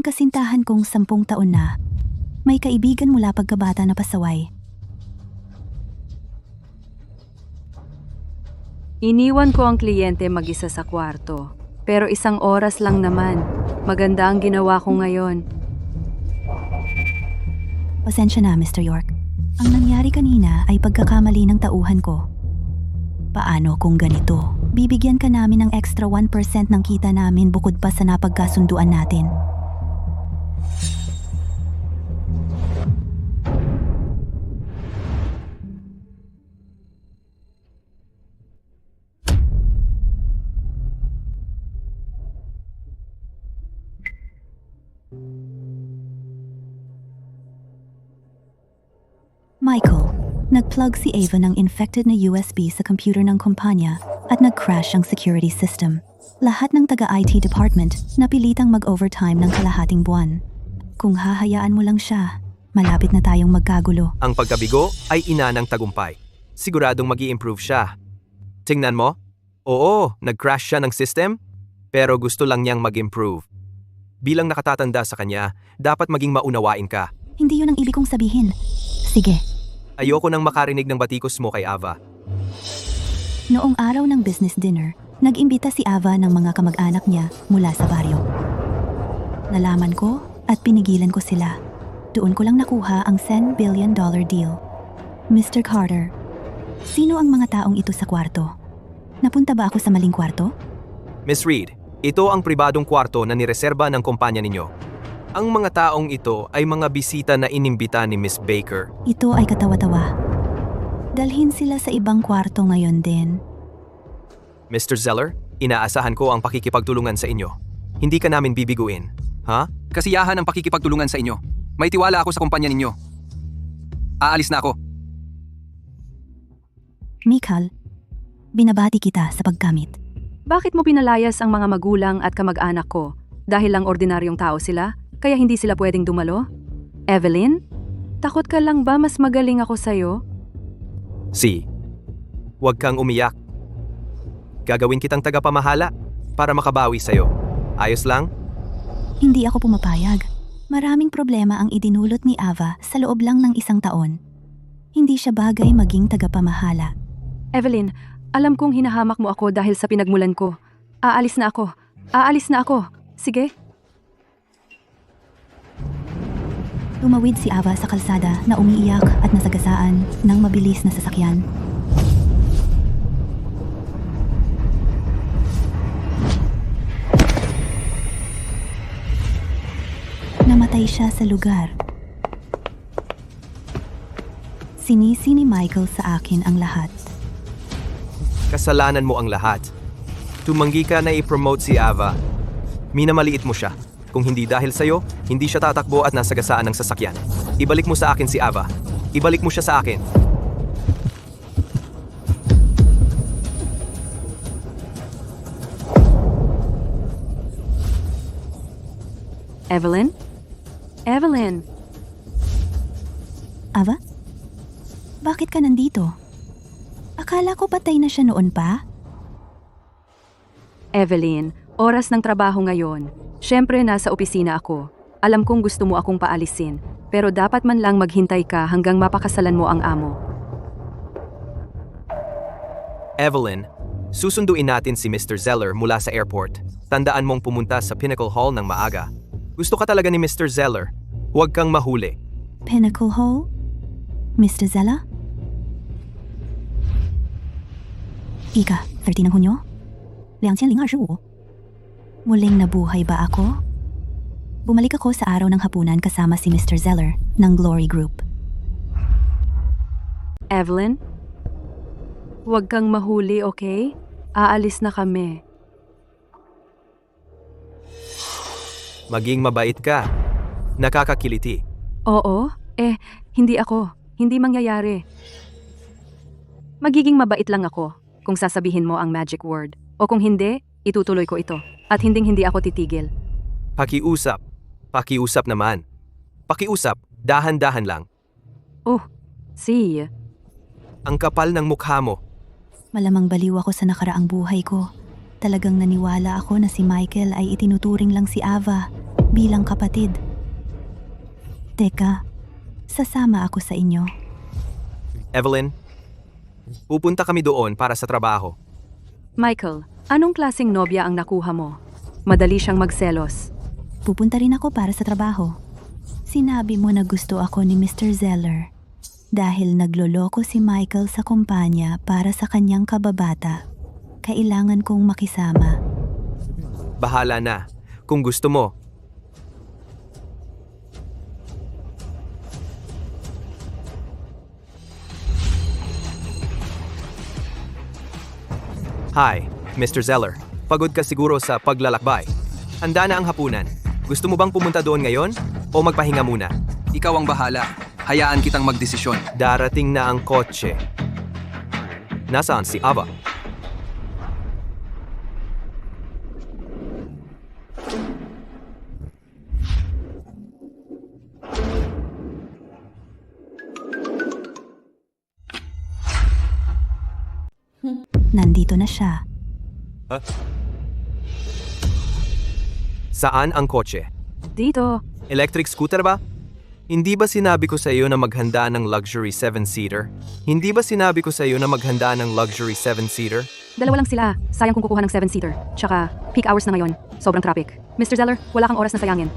Ang kasintahan kong 10 taon na. May kaibigan mula pagkabata na pasaway. Iniwan ko ang kliyente mag-isa sa kwarto. Pero 1 oras lang naman. Maganda ang ginawa ko ngayon. Pasensya na, Mr. York. Ang nangyari kanina ay pagkakamali ng tauhan ko. Paano kung ganito? Bibigyan ka namin ng extra 1% ng kita namin bukod pa sa napagkasunduan natin. Michael, nag-plug si Ava ng infected na USB sa computer ng kumpanya at nag-crash ang security system. Lahat ng taga-IT department napilitang mag-overtime ng kalahating buwan. Kung hahayaan mo lang siya, malapit na tayong magkagulo. Ang pagkabigo ay ina ng tagumpay. Siguradong mag-i-improve siya. Tingnan mo? Oo, nag-crash siya ng system, pero gusto lang niyang mag-improve. Bilang nakatatanda sa kanya, dapat maging maunawain ka. Hindi yun ang ibig kong sabihin. Sige. Ayoko nang makarinig ng batikos mo kay Ava. Noong araw ng business dinner, nag-imbita si Ava ng mga kamag-anak niya mula sa baryo. Nalaman ko at pinigilan ko sila. Doon ko lang nakuha ang $10 billion deal. Mr. Carter, sino ang mga taong ito sa kwarto? Napunta ba ako sa maling kwarto? Miss Reed, ito ang pribadong kwarto na nireserba ng kumpanya ninyo. Ang mga taong ito ay mga bisita na inimbita ni Miss Baker. Ito ay katawa-tawa. Dalhin sila sa ibang kwarto ngayon din. Mr. Zeller, inaasahan ko ang pakikipagtulungan sa inyo. Hindi ka namin bibiguin. Ha? Kasiyahan ang pakikipagtulungan sa inyo. May tiwala ako sa kumpanya ninyo. Aalis na ako. Mikal, binabati kita sa pagkamit. Bakit mo pinalayas ang mga magulang at kamag-anak ko? Dahil lang ordinaryong tao sila? Kaya hindi sila pwedeng dumalo? Evelyn? Takot ka lang ba mas magaling ako sa'yo? Huwag kang umiyak. Gagawin kitang tagapamahala para makabawi sa'yo. Ayos lang? Hindi ako pumapayag. Maraming problema ang idinulot ni Ava sa loob lang ng 1 taon. Hindi siya bagay maging tagapamahala. Evelyn, alam kong hinahamak mo ako dahil sa pinagmulan ko. Aalis na ako. Aalis na ako. Sige. Tumawid si Ava sa kalsada na umiiyak at nasagasaan ng mabilis na sasakyan. Namatay siya sa lugar. Sinisi ni Michael sa akin ang lahat. Kasalanan mo ang lahat. Tumanggi ka na i-promote si Ava. Minamaliit mo siya. Kung hindi dahil sa'yo, hindi siya tatakbo at nasagasaan ng sasakyan. Ibalik mo sa akin si Ava. Ibalik mo siya sa akin. Evelyn? Evelyn? Ava? Bakit ka nandito? Akala ko patay na siya noon pa. Evelyn, oras ng trabaho ngayon. Siyempre nasa opisina ako. Alam kong gusto mo akong paalisin. Pero dapat man lang maghintay ka hanggang mapakasalan mo ang amo. Evelyn, susunduin natin si Mr. Zeller mula sa airport. Tandaan mong pumunta sa Pinnacle Hall ng maaga. Gusto ka talaga ni Mr. Zeller. Huwag kang mahuli. Pinnacle Hall? Mr. Zella? Ika, 13 ng Hunyo? 2025. Muling nabuhay ba ako? Bumalik ako sa araw ng hapunan kasama si Mr. Zeller ng Glory Group. Evelyn? Huwag kang mahuli, okay? Aalis na kami. Maging mabait ka. Nakakakiliti. Oo? Hindi ako. Hindi mangyayari. Magiging mabait lang ako kung sasabihin mo ang magic word. O kung hindi, itutuloy ko ito. At hindi ako titigil. Pakiusap. Pakiusap naman. Pakiusap, dahan-dahan lang. See? Ang kapal ng mukha mo. Malamang baliw ako sa nakaraang buhay ko. Talagang naniwala ako na si Michael ay itinuturing lang si Ava. bilang kapatid. Teka, sasama ako sa inyo. Evelyn, pupunta kami doon para sa trabaho. Michael, anong klaseng nobya ang nakuha mo? Madali siyang magselos. Pupunta rin ako para sa trabaho. Sinabi mo na gusto ako ni Mr. Zeller. Dahil nagloloko si Michael sa kumpanya para sa kanyang kababata. Kailangan kong makisama. Bahala na, kung gusto mo. Hi, Mr. Zeller. Pagod ka siguro sa paglalakbay. Handa na ang hapunan. Gusto mo bang pumunta doon ngayon o magpahinga muna? Ikaw ang bahala. Hayaan kitang magdesisyon. Darating na ang kotse. Nasaan si Ava? Nandito na siya. Saan ang kotse? Dito. Electric scooter ba? Hindi ba sinabi ko sa iyo na maghanda ng luxury 7-seater? Hindi ba sinabi ko sa iyo na maghanda ng luxury 7-seater? Dalawa lang sila. Sayang kung kukuha ng 7-seater. Tsaka, peak hours na ngayon. Sobrang traffic. Mr. Zeller, wala kang oras na sayangin.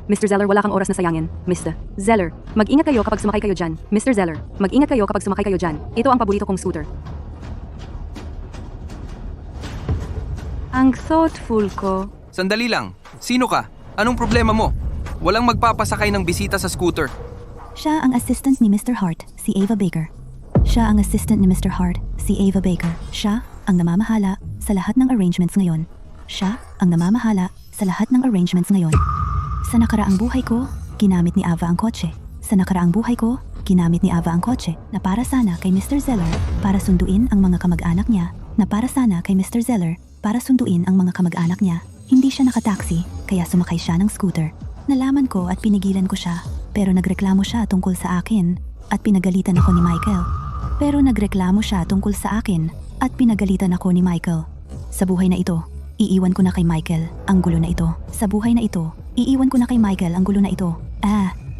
Mr. Zeller, wala kang oras na sayangin. Mr. Zeller, mag-ingat kayo kapag sumakay kayo dyan. Mr. Zeller, mag-ingat kayo kapag sumakay kayo dyan. Ito ang paborito kong scooter. Ang thoughtful ko. Sandali lang. Sino ka? Anong problema mo? Walang magpapasakay ng bisita sa scooter. Siya ang assistant ni Mr. Hart, si Ava Baker. Siya ang assistant ni Mr. Hart, si Ava Baker. Siya ang namamahala sa lahat ng arrangements ngayon. Siya ang namamahala sa lahat ng arrangements ngayon. Sa nakaraang buhay ko, ginamit ni Ava ang kotse. Sa nakaraang buhay ko, ginamit ni Ava ang kotse na para sana kay Mr. Zeller para sunduin ang mga kamag-anak niya. Na para sana kay Mr. Zeller para sunduin ang mga kamag-anak niya. Hindi siya nakataksi, kaya sumakay siya ng scooter. Nalaman ko at pinigilan ko siya, pero nagreklamo siya tungkol sa akin at pinagalitan ako ni Michael. Pero nagreklamo siya tungkol sa akin at pinagalitan ako ni Michael. Sa buhay na ito, iiwan ko na kay Michael ang gulo na ito. Sa buhay na ito, iiwan ko na kay Michael ang gulo na ito.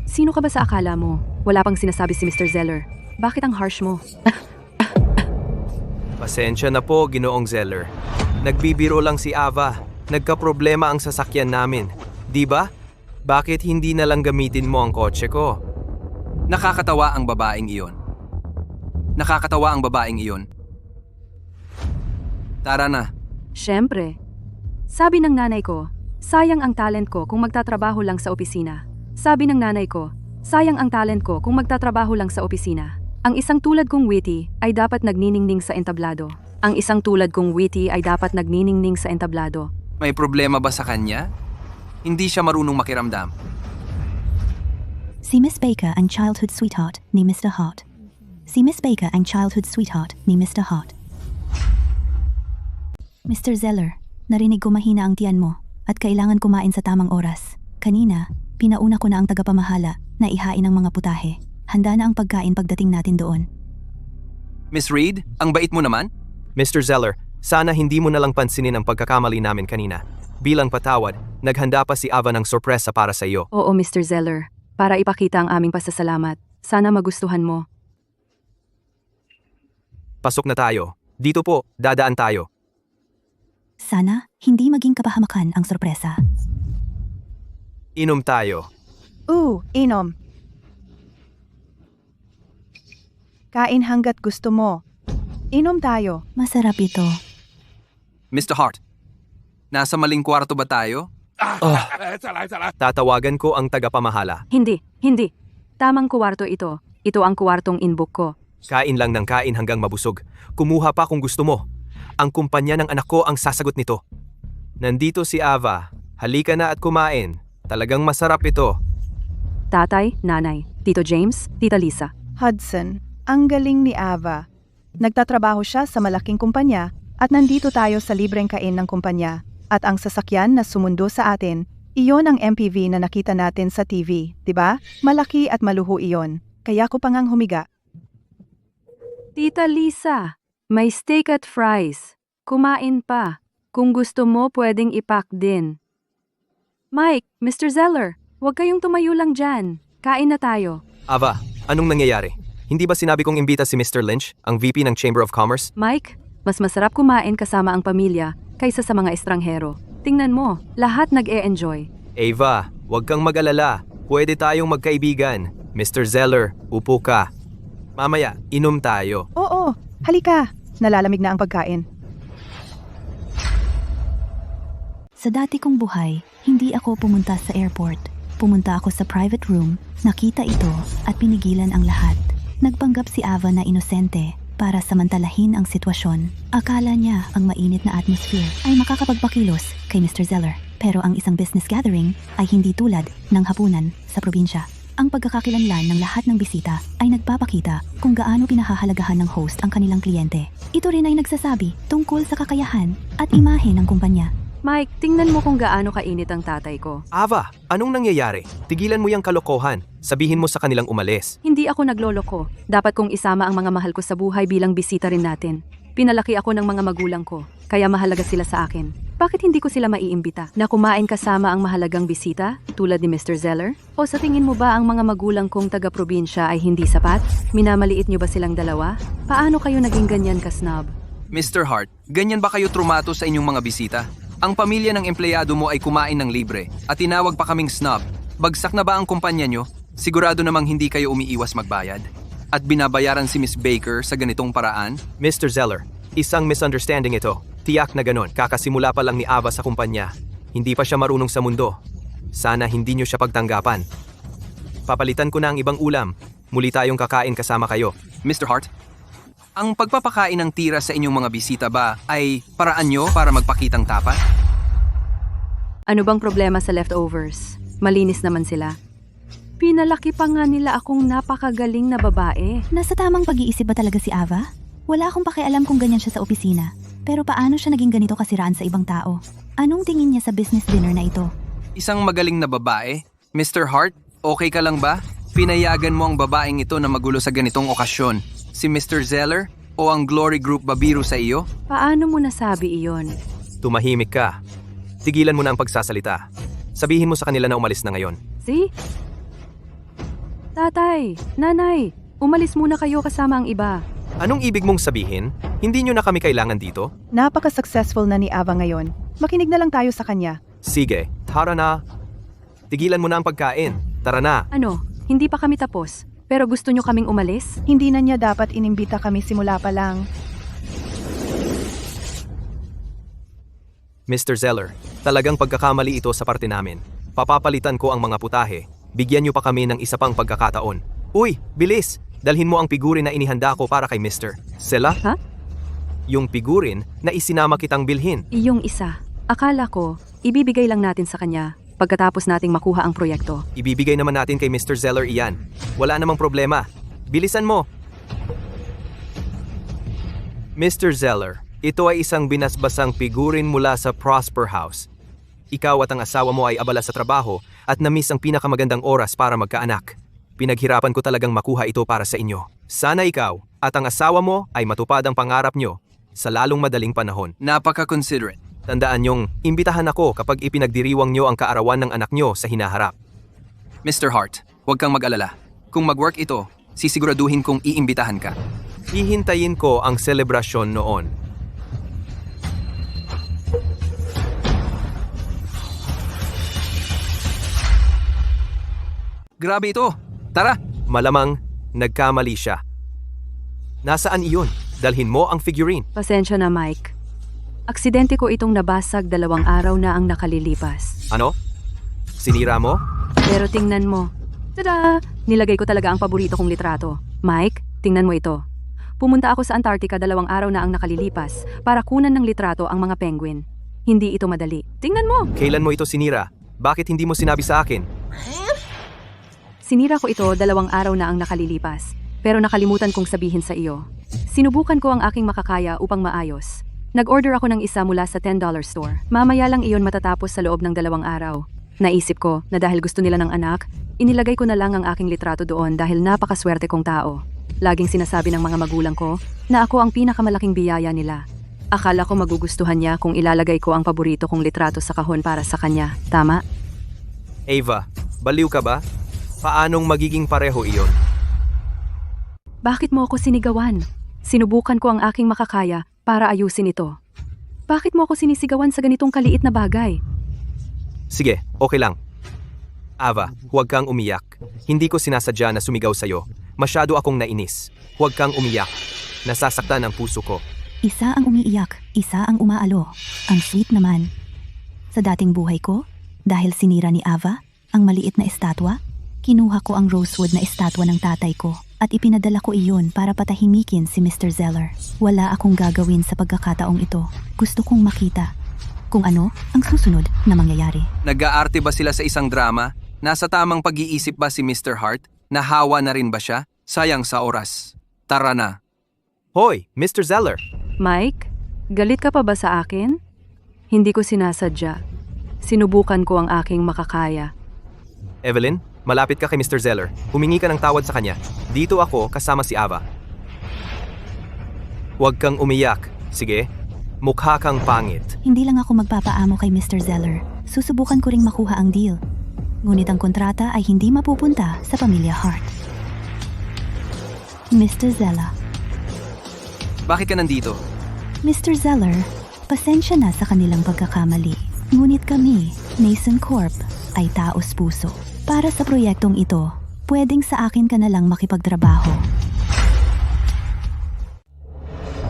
Sino ka ba sa akala mo? Wala pang sinasabi si Mr. Zeller. Bakit ang harsh mo? Pasensya na po, Ginoong Zeller. Nagbibiro lang si Ava. Nagkaproblema ang sasakyan namin. Di ba? Bakit hindi na lang gamitin mo ang kotse ko? Nakakatawa ang babaeng iyon. Nakakatawa ang babaeng iyon. Tara na. Siyempre. Sabi ng nanay ko, sayang ang talent ko kung magtatrabaho lang sa opisina. Sabi ng nanay ko, sayang ang talent ko kung magtatrabaho lang sa opisina. Ang isang tulad kong witty ay dapat nagniningning sa entablado. Ang isang tulad kong witty ay dapat nagniningning sa entablado. May problema ba sa kanya? Hindi siya marunong makiramdam. Si Miss Baker ang childhood sweetheart ni Mr. Hart. Si Miss Baker ang childhood sweetheart ni Mr. Hart. Mr. Zeller, narinig ko mahina ang tiyan mo at kailangan kumain sa tamang oras. Kanina, pinauna ko na ang tagapamahala na ihain ang mga putahe. Handa na ang pagkain pagdating natin doon. Miss Reed, ang bait mo naman? Mr. Zeller, sana hindi mo nalang pansinin ang pagkakamali namin kanina. Bilang patawad, naghanda pa si Ava ng sorpresa para sa iyo. Oo, Mr. Zeller. Para ipakita ang aming pasasalamat. Sana magustuhan mo. Pasok na tayo. Dito po, dadaan tayo. Sana, hindi maging kapahamakan ang sorpresa. Inom tayo. Inom. Kain hanggat gusto mo. Inom tayo. Masarap ito. Mr. Hart, nasa maling kwarto ba tayo? Tatawagan ko ang tagapamahala. Hindi. Tamang kuwarto ito. Ito ang kuwartong inbook ko. Kain lang ng kain hanggang mabusog. Kumuha pa kung gusto mo. Ang kumpanya ng anak ko ang sasagot nito. Nandito si Ava. Halika na at kumain. Talagang masarap ito. Tatay, nanay, Tito James, Tita Lisa. Hudson, ang galing ni Ava. Nagtatrabaho siya sa malaking kumpanya at nandito tayo sa libreng kain ng kumpanya. At ang sasakyan na sumundo sa atin, iyon ang MPV na nakita natin sa TV, di ba? Malaki at maluho iyon. Kaya ko pangang humiga. Tita Lisa, May steak at fries. Kumain pa. Kung gusto mo, pwedeng ipack din. Mike, Mr. Zeller, huwag kayong tumayo lang dyan. Kain na tayo. Ava, anong nangyayari? Hindi ba sinabi kong imbita si Mr. Lynch, ang VP ng Chamber of Commerce? Mike, mas masarap kumain kasama ang pamilya kaysa sa mga estranghero. Tingnan mo, lahat nag-e-enjoy. Ava, huwag kang mag-alala. Pwede tayong magkaibigan. Mr. Zeller, upo ka. Mamaya, inom tayo. Oo, halika. Nalalamig na ang pagkain. Sa dati kong buhay, hindi ako pumunta sa airport. Pumunta ako sa private room, nakita ito at pinigilan ang lahat. Nagpanggap si Ava na inosente para samantalahin ang sitwasyon. Akala niya ang mainit na atmosphere ay makakapagpakilos kay Mr. Zeller. Pero ang isang business gathering ay hindi tulad ng hapunan sa probinsya. Ang pagkakakilanlan ng lahat ng bisita ay nagpapakita kung gaano pinahahalagahan ng host ang kanilang kliyente. Ito rin ay nagsasabi tungkol sa kakayahan at imahe ng kumpanya. Mike, tingnan mo kung gaano kainit ang tatay ko. Ava, anong nangyayari? Tigilan mo yung kalokohan. Sabihin mo sa kanilang umalis. Hindi ako nagloloko. Dapat kong isama ang mga mahal ko sa buhay bilang bisita rin natin. Pinalaki ako ng mga magulang ko, kaya mahalaga sila sa akin. Bakit hindi ko sila maiimbita na kumain kasama ang mahalagang bisita, tulad ni Mr. Zeller? O sa tingin mo ba ang mga magulang kong taga-probinsya ay hindi sapat? Minamaliit niyo ba silang dalawa? Paano kayo naging ganyan ka-snob? Mr. Hart, ganyan ba kayo trumato sa inyong mga bisita? Ang pamilya ng empleyado mo ay kumain ng libre at tinawag pa kaming snob. Bagsak na ba ang kumpanya nyo? Sigurado namang hindi kayo umiiwas magbayad? At binabayaran si Miss Baker sa ganitong paraan? Mr. Zeller, isang misunderstanding ito. Tiyak na ganon. Kakasimula pa lang ni Ava sa kumpanya. Hindi pa siya marunong sa mundo. Sana hindi nyo siya pagtanggapan. Papalitan ko na ang ibang ulam. Muli tayong kakain kasama kayo. Mr. Hart, ang pagpapakain ng tira sa inyong mga bisita ba ay paraan nyo para magpakitang tapat? Ano bang problema sa leftovers? Malinis naman sila. Pinalaki pa nga nila akong napakagaling na babae. Nasa tamang pag-iisip ba talaga si Ava? Wala akong pakialam kung ganyan siya sa opisina. Pero paano siya naging ganito kasiraan sa ibang tao? Anong tingin niya sa business dinner na ito? Isang magaling na babae? Mr. Hart, okay ka lang ba? Pinayagan mo ang babaeng ito na magulo sa ganitong okasyon. Si Mr. Zeller o ang Glory Group ba biro sa iyo? Paano mo nasabi iyon? Tumahimik ka. Tigilan mo na ang pagsasalita. Sabihin mo sa kanila na umalis na ngayon. See? Tatay, nanay, umalis muna kayo kasama ang iba. Anong ibig mong sabihin? Hindi nyo na kami kailangan dito? Napaka-successful na ni Ava ngayon. Makinig na lang tayo sa kanya. Sige, tara na. Tigilan mo na ang pagkain. Tara na. Ano, hindi pa kami tapos, pero gusto nyo kaming umalis? Hindi na niya dapat inimbita kami simula pa lang. Mr. Zeller, talagang pagkakamali ito sa parte namin. Papapalitan ko ang mga putahe. Bigyan nyo pa kami ng isa pang pagkakataon. Uy, bilis! Dalhin mo ang pigurin na inihanda ko para kay Mr. Sela? Ha? Yung pigurin na isinama kitang bilhin. Iyong isa. Akala ko, ibibigay lang natin sa kanya pagkatapos nating makuha ang proyekto. Ibibigay naman natin kay Mr. Zeller iyan. Wala namang problema. Bilisan mo! Mr. Zeller, ito ay isang binasbasang pigurin mula sa Prosper House. Ikaw at ang asawa mo ay abala sa trabaho at na-miss ang pinakamagandang oras para magkaanak. Pinaghirapan ko talagang makuha ito para sa inyo. Sana ikaw at ang asawa mo ay matupad ang pangarap nyo sa lalong madaling panahon. Napaka-considerate. Tandaan nyong, imbitahan ako kapag ipinagdiriwang nyo ang kaarawan ng anak nyo sa hinaharap. Mr. Hart, huwag kang mag-alala. Kung mag-work ito, sisiguraduhin kong iimbitahan ka. Hihintayin ko ang selebrasyon noon. Grabe ito! Tara! Malamang, nagkamali siya. Nasaan iyon? Dalhin mo ang figurine. Pasensya na, Mike. Aksidente ko itong nabasag 2 araw na ang nakalilipas. Ano? Sinira mo? Pero tingnan mo. Tada! Nilagay ko talaga ang paborito kong litrato. Mike, tingnan mo ito. Pumunta ako sa Antarctica 2 araw na ang nakalilipas para kunan ng litrato ang mga penguin. Hindi ito madali. Tingnan mo! Kailan mo ito sinira? Bakit hindi mo sinabi sa akin? Sinira ko ito 2 araw na ang nakalilipas. Pero nakalimutan kong sabihin sa iyo. Sinubukan ko ang aking makakaya upang maayos. Nag-order ako ng isa mula sa $10 store. Mamaya lang iyon matatapos sa loob ng 2 araw. Naisip ko na dahil gusto nila ng anak, inilagay ko na lang ang aking litrato doon dahil napakaswerte kong tao. Laging sinasabi ng mga magulang ko na ako ang pinakamalaking biyaya nila. Akala ko magugustuhan niya kung ilalagay ko ang paborito kong litrato sa kahon para sa kanya. Tama? Ava, baliw ka ba? Paanong magiging pareho iyon? Bakit mo ako sinigawan? Sinubukan ko ang aking makakaya para ayusin ito. Bakit mo ako sinisigawan sa ganitong kaliit na bagay? Sige, okay lang. Ava, huwag kang umiyak. Hindi ko sinasadya na sumigaw sa'yo. Masyado akong nainis. Huwag kang umiyak. Nasasaktan ang puso ko. Isa ang umiiyak, isa ang umaalo. Ang sweet naman. Sa dating buhay ko, dahil sinira ni Ava ang maliit na estatwa, kinuha ko ang rosewood na estatwa ng tatay ko at ipinadala ko iyon para patahimikin si Mr. Zeller. Wala akong gagawin sa pagkakataong ito. Gusto kong makita kung ano ang susunod na mangyayari. Nag-aarte ba sila sa isang drama? Nasa tamang pag-iisip ba si Mr. Hart? Nahawa na rin ba siya? Sayang sa oras. Tara na. Hoy, Mr. Zeller! Mike, galit ka pa ba sa akin? Hindi ko sinasadya. Sinubukan ko ang aking makakaya. Evelyn, malapit ka kay Mr. Zeller. Humingi ka ng tawad sa kanya. Dito ako kasama si Ava. Huwag kang umiyak. Sige, mukha kang pangit. Hindi lang ako magpapaamo kay Mr. Zeller. Susubukan ko ring makuha ang deal. Ngunit ang kontrata ay hindi mapupunta sa pamilya Hart. Mr. Zeller. Bakit ka nandito? Mr. Zeller, pasensya na sa kanilang pagkakamali. Ngunit kami, Mason Corp, ay taos puso. Para sa proyektong ito, pwedeng sa akin ka na lang makipagtrabaho.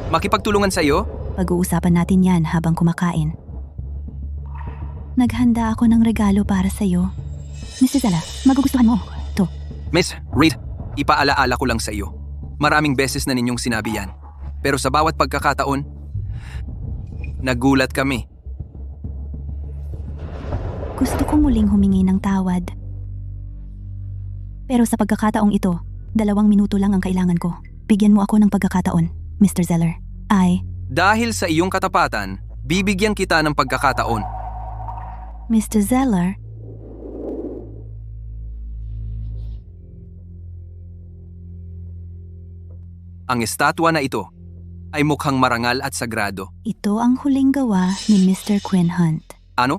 Makipagtulungan sa iyo? Pag-uusapan natin yan habang kumakain. Naghanda ako ng regalo para sa'yo. Mr. Zeller, magugustuhan mo. To. Miss Reed, ipaalaala ko lang sa iyo. Maraming beses na ninyong sinabi yan. Pero sa bawat pagkakataon, nagulat kami. Gusto ko muling humingi ng tawad. Pero sa pagkakataong ito, 2 minuto lang ang kailangan ko. Bigyan mo ako ng pagkakataon, Mr. Zeller. Dahil sa iyong katapatan, bibigyan kita ng pagkakataon. Mr. Zeller, Ang estatwa na ito ay mukhang marangal at sagrado. ito ang huling gawa ni Mr. Quinn Hunt. Ano?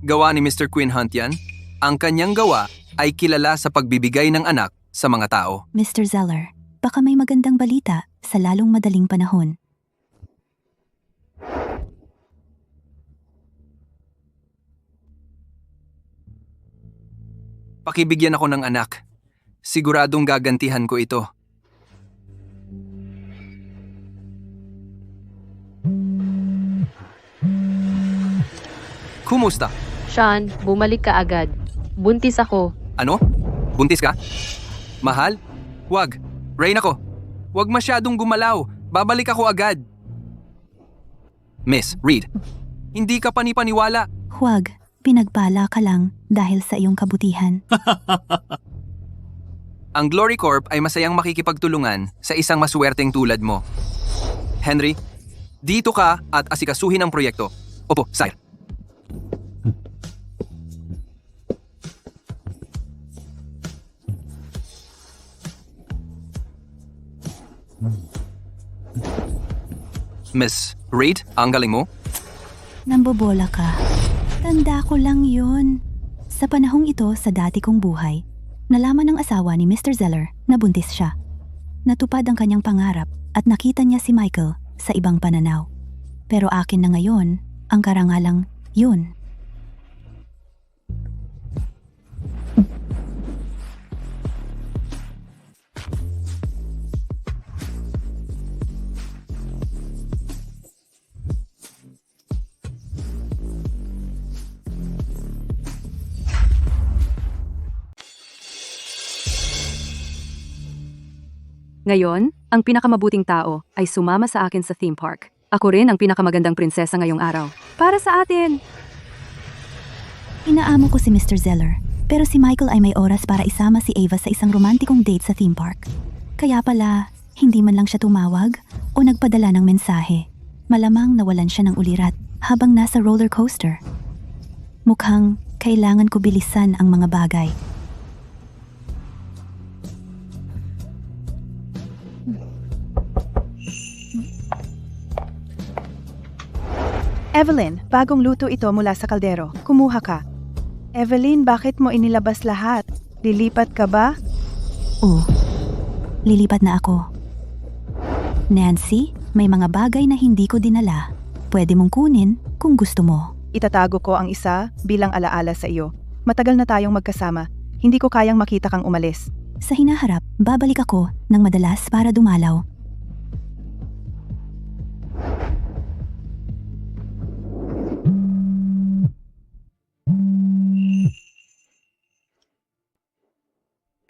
Gawa ni Mr. Quinn Hunt yan? Ang kanyang gawa ay kilala sa pagbibigay ng anak sa mga tao. Mr. Zeller, baka may magandang balita sa lalong madaling panahon. Pakibigyan ako ng anak. Siguradong gagantihan ko ito. Kumusta? Sean, bumalik ka agad. Buntis ako. Ano? Buntis ka? Mahal? Wag. Rain ako. Wag masyadong gumalaw. Babalik ako agad. Miss Reed, hindi ka panipaniwala. Huwag, pinagpala ka lang dahil sa iyong kabutihan. Ang Glory Corp ay masayang makikipagtulungan sa isang maswerteng tulad mo. Henry, dito ka at asikasuhin ang proyekto. Opo, sir. Miss Reed, ang galing mo? Nambobola ka. Tanda ko lang yun. Sa panahong ito sa dati kong buhay, nalaman ng asawa ni Mr. Zeller na buntis siya. Natupad ang kanyang pangarap at nakita niya si Michael sa ibang pananaw. Pero akin na ngayon, ang karangalang yun. Ngayon, ang pinakamabuting tao ay sumama sa akin sa theme park. Ako rin ang pinakamagandang prinsesa ngayong araw. Para sa atin! Inaamo ko si Mr. Zeller, pero si Michael ay may oras para isama si Ava sa isang romantikong date sa theme park. Kaya pala, hindi man lang siya tumawag o nagpadala ng mensahe. Malamang nawalan siya ng ulirat habang nasa roller coaster. Mukhang kailangan ko bilisan ang mga bagay. Evelyn, bagong luto ito mula sa kaldero. Kumuha ka. Evelyn, bakit mo inilabas lahat? Lilipat ka ba? Oh, lilipat na ako. Nancy, may mga bagay na hindi ko dinala. Pwede mong kunin kung gusto mo. Itatago ko ang isa bilang alaala sa iyo. Matagal na tayong magkasama. Hindi ko kayang makita kang umalis. Sa hinaharap, babalik ako ng madalas para dumalaw.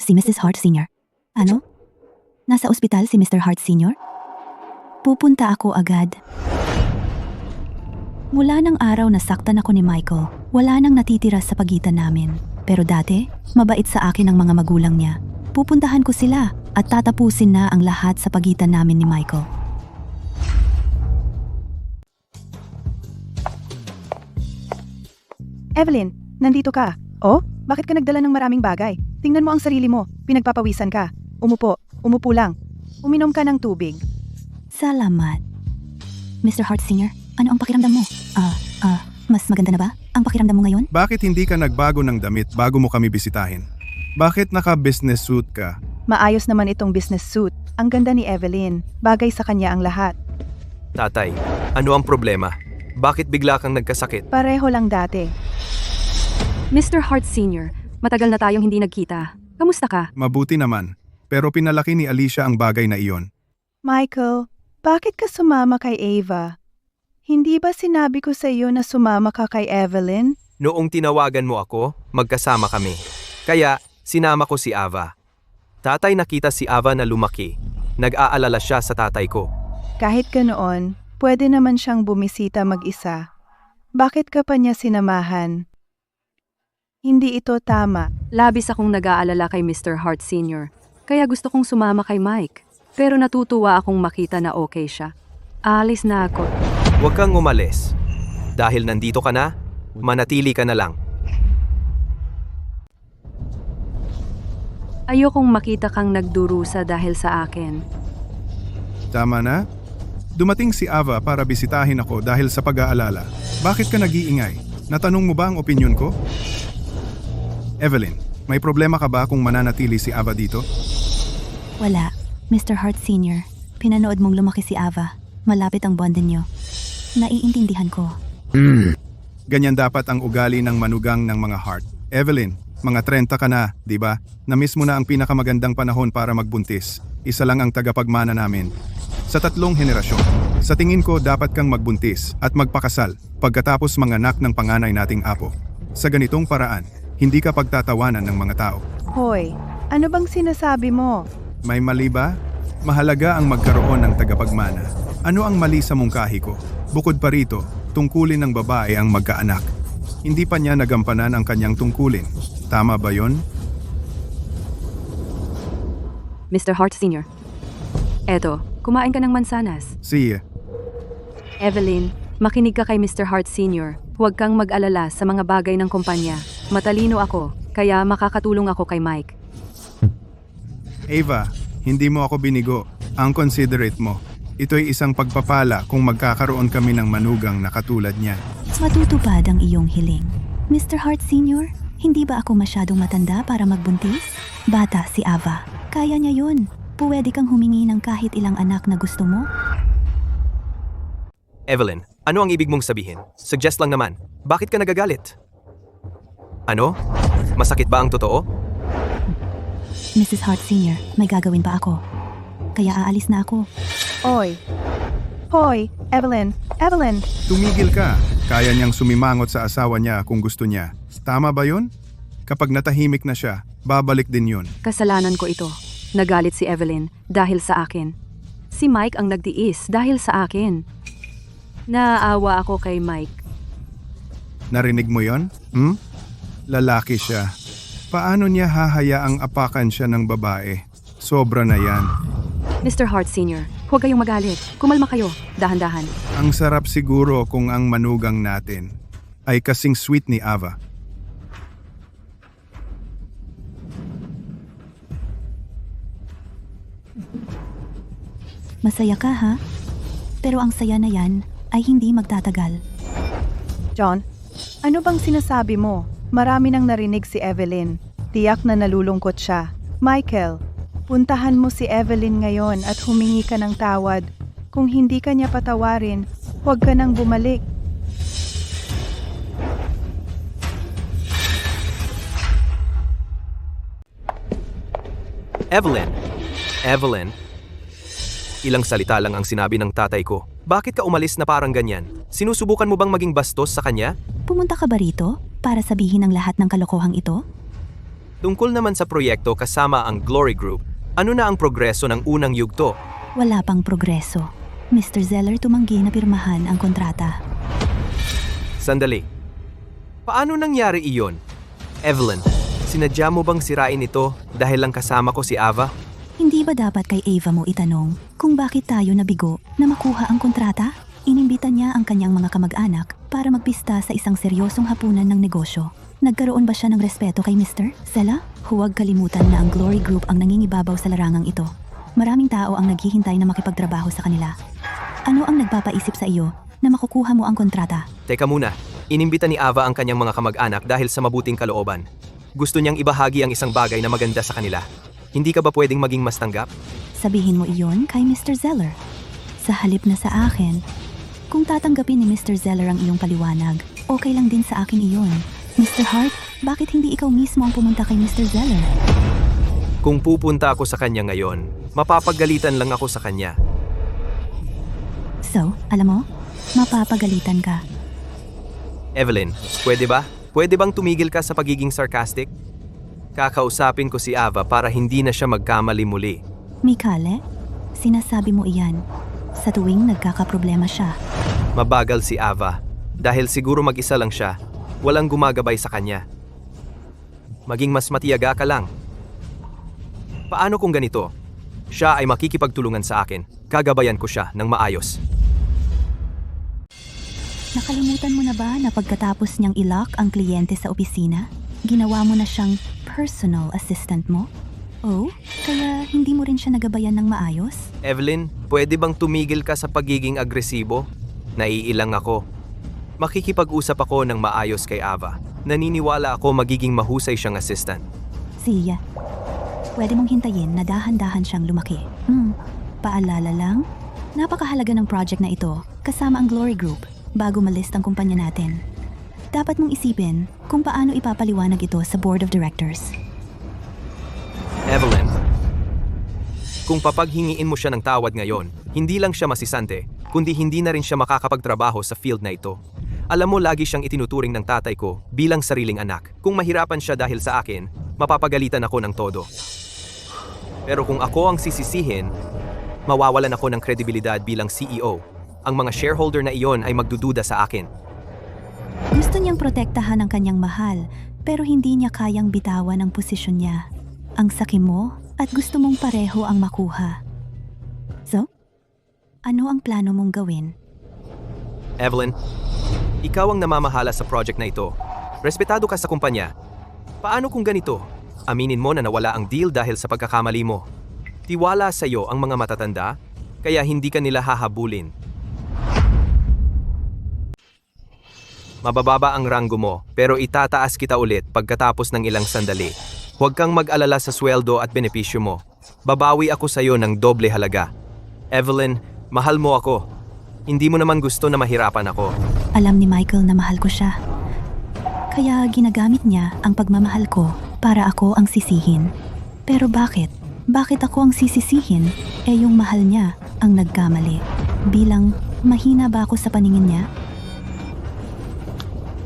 Si Mrs. Hart Sr. Ano? Nasa ospital si Mr. Hart Sr.? Pupunta ako agad. Mula ng araw na saktan ako ni Michael, wala nang natitira sa pagitan namin. Pero dati, mabait sa akin ang mga magulang niya. Pupuntahan ko sila at tatapusin na ang lahat sa pagitan namin ni Michael. Evelyn, nandito ka. Oh, bakit ka nagdala ng maraming bagay? Tingnan mo ang sarili mo. Pinagpapawisan ka. Umupo lang. Uminom ka ng tubig. Salamat. Mr. Hart Sr., ano ang pakiramdam mo? Mas maganda na ba ang pakiramdam mo ngayon? Bakit hindi ka nagbago ng damit bago mo kami bisitahin? Bakit naka-business suit ka? Maayos naman itong business suit. Ang ganda ni Evelyn. Bagay sa kanya ang lahat. Tatay, ano ang problema? Bakit bigla kang nagkasakit? Pareho lang dati. Mr. Hart Sr., matagal na tayong hindi nagkita. Kamusta ka? Mabuti naman. Pero pinalaki ni Alicia ang bagay na iyon. Michael, bakit ka sumama kay Ava? Hindi ba sinabi ko sa iyo na sumama ka kay Evelyn? Noong tinawagan mo ako, magkasama kami. Kaya, sinama ko si Ava. Tatay, nakita si Ava na lumaki. Nag-aalala siya sa tatay ko. Kahit ganoon, pwede naman siyang bumisita mag-isa. Bakit ka pa niya sinamahan? Hindi ito tama. Labis akong nag-aalala kay Mr. Hart Sr., kaya gusto kong sumama kay Mike. Pero natutuwa akong makita na okay siya. Aalis na ako. Huwag kang umalis. Dahil nandito ka na, manatili ka na lang. Ayokong makita kang nagdurusa dahil sa akin. Tama na? Dumating si Ava para bisitahin ako dahil sa pag-aalala. Bakit ka nag-iingay? Natanong mo ba ang opinyon ko? Evelyn, may problema ka ba kung mananatili si Ava dito? Wala. Mr. Hart Sr., pinanood mong lumaki si Ava. Malapit ang bondin niyo. Naiintindihan ko. Ganyan dapat ang ugali ng manugang ng mga Hart. Evelyn, mga 30 ka na, di ba? Na-miss mo na ang pinakamagandang panahon para magbuntis. Isa lang ang tagapagmana namin. Sa 3 henerasyon. Sa tingin ko, dapat kang magbuntis at magpakasal pagkatapos manganak ng panganay nating apo. Sa ganitong paraan, hindi ka pagtatawanan ng mga tao. Hoy, ano bang sinasabi mo? May mali ba? Mahalaga ang magkaroon ng tagapagmana. Ano ang mali sa mungkahi ko? Bukod pa rito, tungkulin ng babae ang magkaanak. Hindi pa niya nagampanan ang kanyang tungkulin. Tama ba yon? Mr. Hart Sr., eto, kumain ka ng mansanas. Si Evelyn, makinig ka kay Mr. Hart Sr. Huwag kang mag-alala sa mga bagay ng kumpanya. Matalino ako, kaya makakatulong ako kay Mike. Ava, hindi mo ako binigo. Ang considerate mo. Ito'y isang pagpapala kung magkakaroon kami ng manugang na katulad niya. Matutupad ang iyong hiling. Mr. Hart Sr., hindi ba ako masyadong matanda para magbuntis? Bata si Ava. Kaya niya yun. Pwede kang humingi ng kahit ilang anak na gusto mo? Evelyn, ano ang ibig mong sabihin? Suggest lang naman. Bakit ka nagagalit? Ano? Masakit ba ang totoo? Mrs. Hart Sr., may gagawin pa ako. Kaya aalis na ako. Hoy, Evelyn, Tumigil ka. Kaya niyang sumimangot sa asawa niya kung gusto niya. Tama ba yun? Kapag natahimik na siya, babalik din yun. Kasalanan ko ito. Nagalit si Evelyn dahil sa akin. Si Mike ang nagtiis dahil sa akin. Naaawa ako kay Mike. Narinig mo yon? Lalaki siya. Paano niya hahayaang apakan siya ng babae? Sobra na yan. Mr. Hart Sr., huwag kayong magalit. Kumalma kayo. Dahan-dahan. Ang sarap siguro kung ang manugang natin ay kasing sweet ni Ava. Masaya ka ha? Pero ang saya na yan ay hindi magtatagal. John, ano bang sinasabi mo? Marami nang narinig si Evelyn. Tiyak na nalulungkot siya. Michael, puntahan mo si Evelyn ngayon at humingi ka ng tawad. Kung hindi ka niya patawarin, huwag ka nang bumalik. Evelyn! Evelyn! Ilang salita lang ang sinabi ng tatay ko. Bakit ka umalis na parang ganyan? Sinusubukan mo bang maging bastos sa kanya? Pumunta ka ba rito para sabihin ang lahat ng kalokohang ito? Tungkol naman sa proyekto kasama ang Glory Group, ano na ang progreso ng unang yugto? Wala pang progreso. Mr. Zeller tumanggi na pirmahan ang kontrata. Sandali. Paano nangyari iyon? Evelyn, sinadya mo bang sirain ito dahil lang kasama ko si Ava? Hindi ba dapat kay Ava mo itanong kung bakit tayo nabigo na makuha ang kontrata? Inimbita niya ang kanyang mga kamag-anak para magpista sa isang seryosong hapunan ng negosyo. Nagkaroon ba siya ng respeto kay Mr. Zella? Huwag kalimutan na ang Glory Group ang nangingibabaw sa larangang ito. Maraming tao ang naghihintay na makipagtrabaho sa kanila. Ano ang nagpapaisip sa iyo na makukuha mo ang kontrata? Teka muna, inimbita ni Ava ang kanyang mga kamag-anak dahil sa mabuting kalooban. Gusto niyang ibahagi ang isang bagay na maganda sa kanila. Hindi ka ba pwedeng maging mas tanggap? Sabihin mo iyon kay Mr. Zeller. Sa halip na sa akin, kung tatanggapin ni Mr. Zeller ang iyong paliwanag, okay lang din sa akin iyon. Mr. Hart, bakit hindi ikaw mismo ang pumunta kay Mr. Zeller? Kung pupunta ako sa kanya ngayon, mapapagalitan lang ako sa kanya. So, alam mo, mapapagalitan ka. Evelyn, pwede ba? Pwede bang tumigil ka sa pagiging sarcastic? Kakausapin ko si Ava para hindi na siya magkamali muli. Mikale, sinasabi mo iyan sa tuwing nagkakaproblema siya. Mabagal si Ava. Dahil siguro mag-isa lang siya, walang gumagabay sa kanya. Maging mas matiyaga ka lang. Paano kung ganito? Siya ay makikipagtulungan sa akin. Gagabayan ko siya ng maayos. Nakalimutan mo na ba na pagkatapos niyang i-lock ang kliyente sa opisina, ginawa mo na siyang personal assistant mo? Oh, kaya hindi mo rin siya nagabayan ng maayos? Evelyn, pwede bang tumigil ka sa pagiging agresibo? Naiilang ako. Makikipag-usap ako ng maayos kay Ava. Naniniwala ako magiging mahusay siyang assistant. Siya, pwede mong hintayin na dahan-dahan siyang lumaki. Paalala lang, napakahalaga ng project na ito kasama ang Glory Group bago malist ang kumpanya natin. Dapat mong isipin kung paano ipapaliwanag ito sa Board of Directors. Evelyn, kung papaghingiin mo siya ng tawad ngayon, hindi lang siya masisante, kundi hindi na rin siya makakapagtrabaho sa field na ito. Alam mo, lagi siyang itinuturing ng tatay ko bilang sariling anak. Kung mahirapan siya dahil sa akin, mapapagalitan ako ng todo. Pero kung ako ang sisisihin, mawawalan ako ng kredibilidad bilang CEO. Ang mga shareholder na iyon ay magdududa sa akin. Gusto niyang protektahan ang kanyang mahal, pero hindi niya kayang bitawan ang posisyon niya. Ang sakim mo at gusto mong pareho ang makuha. So, ano ang plano mong gawin? Evelyn, ikaw ang namamahala sa project na ito. Respetado ka sa kumpanya. Paano kung ganito? Aminin mo na nawala ang deal dahil sa pagkakamali mo. Tiwala sa iyo ang mga matatanda, kaya hindi ka nila hahabulin. Mabababa ang ranggo mo, pero itataas kita ulit pagkatapos ng ilang sandali. Huwag kang mag-alala sa sweldo at benepisyo mo. Babawi ako sa iyo ng doble halaga. Evelyn, mahal mo ako. Hindi mo naman gusto na mahirapan ako. Alam ni Michael na mahal ko siya. Kaya ginagamit niya ang pagmamahal ko para ako ang sisihin. Pero bakit? Bakit ako ang sisisihin? Yung mahal niya ang nagkamali. Bilang mahina ba ako sa paningin niya?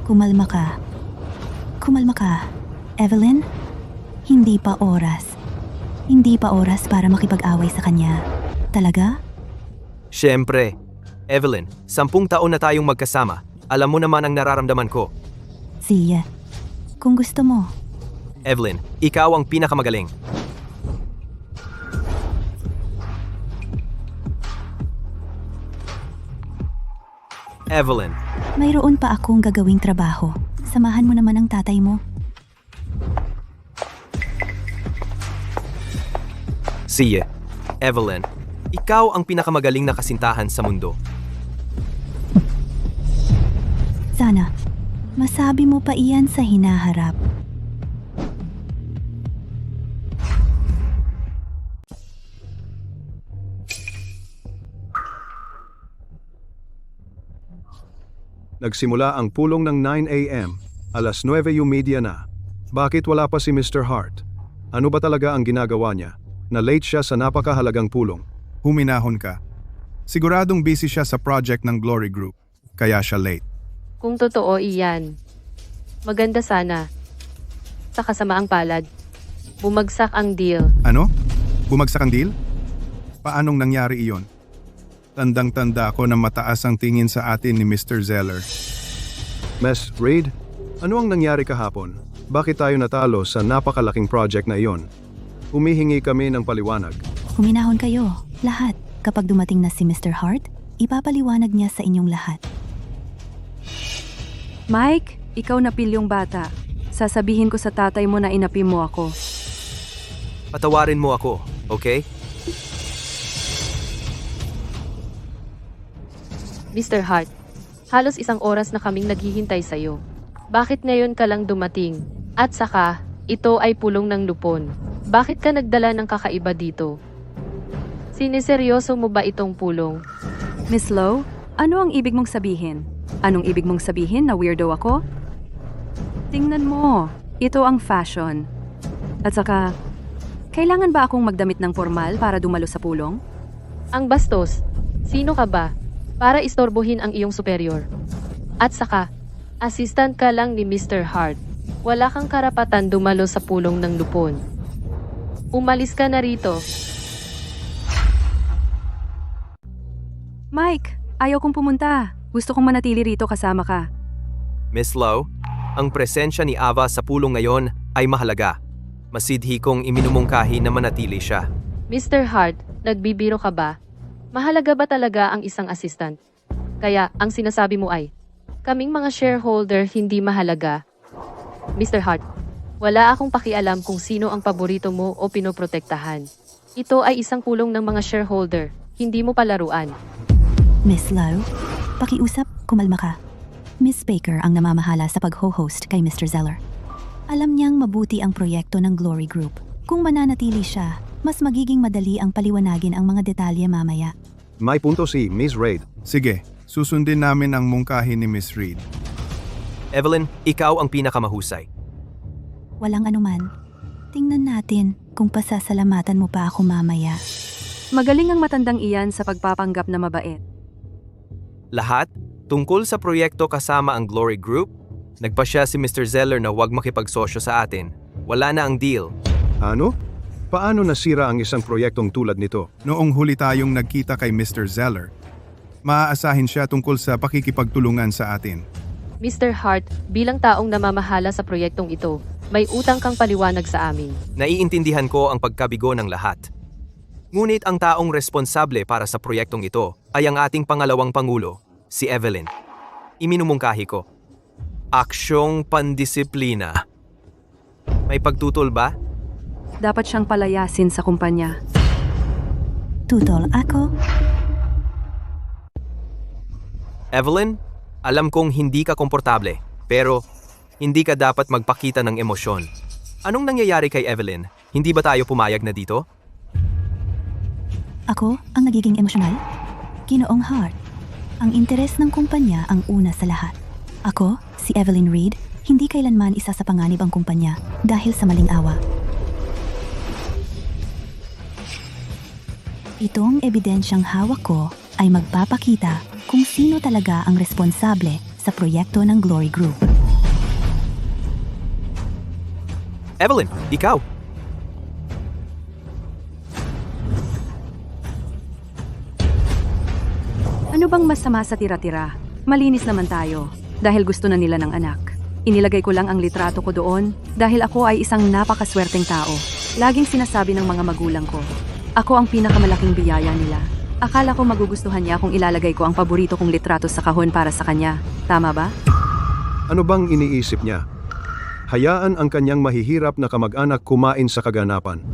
Kumalma ka. Kumalma ka. Evelyn, hindi pa oras. Hindi pa oras para makipag-away sa kanya. Talaga? Siyempre. Evelyn, 10 taon na tayong magkasama. Alam mo naman ang nararamdaman ko. Siya, kung gusto mo. Evelyn, ikaw ang pinakamagaling. Evelyn, Mayroon pa akong gagawing trabaho. Samahan mo naman ang tatay mo. Siya. Evelyn, ikaw ang pinakamagaling na kasintahan sa mundo. Sana, Masabi mo pa iyan sa hinaharap. Nagsimula ang pulong ng 9 a.m. Alas 9:30 na. Bakit wala pa si Mr. Hart? Ano ba talaga ang ginagawa niya? Na late siya sa napakahalagang pulong. Huminahon ka. Siguradong busy siya sa project ng Glory Group. Kaya siya late. Kung totoo iyan, maganda sana. Sa kasamaang palad, bumagsak ang deal. Ano? Bumagsak ang deal? Paanong nangyari iyon? Tandang-tanda ko na mataas ang tingin sa atin ni Mr. Zeller. Miss Reed, ano ang nangyari kahapon? Bakit tayo natalo sa napakalaking project na iyon? Humihingi kami ng paliwanag. Huminahon kayo, lahat. Kapag dumating na si Mr. Hart, ipapaliwanag niya sa inyong lahat. Mike, ikaw na pilyong bata. Sasabihin ko sa tatay mo na inapi mo ako. Patawarin mo ako, okay? Mr. Hart, halos 1 oras na kaming naghihintay sa'yo. Bakit ngayon ka lang dumating? At saka, ito ay pulong ng lupon. Bakit ka nagdala ng kakaiba dito? Siniseryoso mo ba itong pulong? Miss Lowe, ano ang ibig mong sabihin? Anong ibig mong sabihin na weirdo ako? Tingnan mo, ito ang fashion. At saka, kailangan ba akong magdamit ng formal para dumalo sa pulong? Ang bastos, sino ka ba? Para istorbohin ang iyong superior. At saka, assistant ka lang ni Mr. Hart. Wala kang karapatan dumalo sa pulong ng lupon. Umalis ka na rito. Mike, ayaw kong pumunta. Gusto kong manatili rito kasama ka. Miss Lowe, ang presensya ni Ava sa pulong ngayon ay mahalaga. Masidhi kong iminumungkahi na manatili siya. Mr. Hart, nagbibiro ka ba? Mahalaga ba talaga ang isang assistant? Kaya, ang sinasabi mo ay, kaming mga shareholder hindi mahalaga. Mr. Hart, wala akong pakialam kung sino ang paborito mo o pinoprotektahan. Ito ay isang pulong ng mga shareholder, hindi mo palaruan. Miss Lowe, pakiusap, kumalma ka. Miss Baker ang namamahala sa pag-ho-host kay Mr. Zeller. Alam niyang mabuti ang proyekto ng Glory Group. Kung mananatili siya, mas magiging madali ang paliwanagin ang mga detalye mamaya. May punto si Miss Reed. Sige, susundin namin ang mungkahi ni Miss Reed. Evelyn, ikaw ang pinakamahusay. Walang anuman. Tingnan natin kung pasasalamatan mo pa ako mamaya. Magaling ang matandang iyan sa pagpapanggap na mabait. Lahat, tungkol sa proyekto kasama ang Glory Group, nagpasya si Mr. Zeller na huwag makipagsosyo sa atin. Wala na ang deal. Ano? Paano nasira ang isang proyektong tulad nito? Noong huli tayong nagkita kay Mr. Zeller, maaasahin siya tungkol sa pakikipagtulungan sa atin. Mr. Hart, bilang taong namamahala sa proyektong ito, may utang kang paliwanag sa amin. Naiintindihan ko ang pagkabigo ng lahat. Ngunit ang taong responsable para sa proyektong ito ay ang ating pangalawang pangulo, si Evelyn. Iminumungkahi ko. Aksyong pandisiplina. May pagtutol ba? Dapat siyang palayasin sa kumpanya. Tutol ako? Evelyn, alam kong hindi ka komportable, pero hindi ka dapat magpakita ng emosyon. Anong nangyayari kay Evelyn? Hindi ba tayo pumayag na dito? Ako ang nagiging emosyonal? Ginoong Hart. Ang interes ng kumpanya ang una sa lahat. Ako, si Evelyn Reed, hindi kailanman isa sa panganib ang kumpanya dahil sa maling awa. Itong ebidensyang hawak ko ay magpapakita kung sino talaga ang responsable sa proyekto ng Glory Group. Evelyn, ikaw! Ano bang masama sa tira-tira? Malinis naman tayo, dahil gusto na nila ng anak. Inilagay ko lang ang litrato ko doon dahil ako ay isang napakaswerteng tao. Laging sinasabi ng mga magulang ko, ako ang pinakamalaking biyaya nila. Akala ko magugustuhan niya kung ilalagay ko ang paborito kong litrato sa kahon para sa kanya. Tama ba? Ano bang iniisip niya? Hayaan ang kanyang mahihirap na kamag-anak kumain sa kaganapan.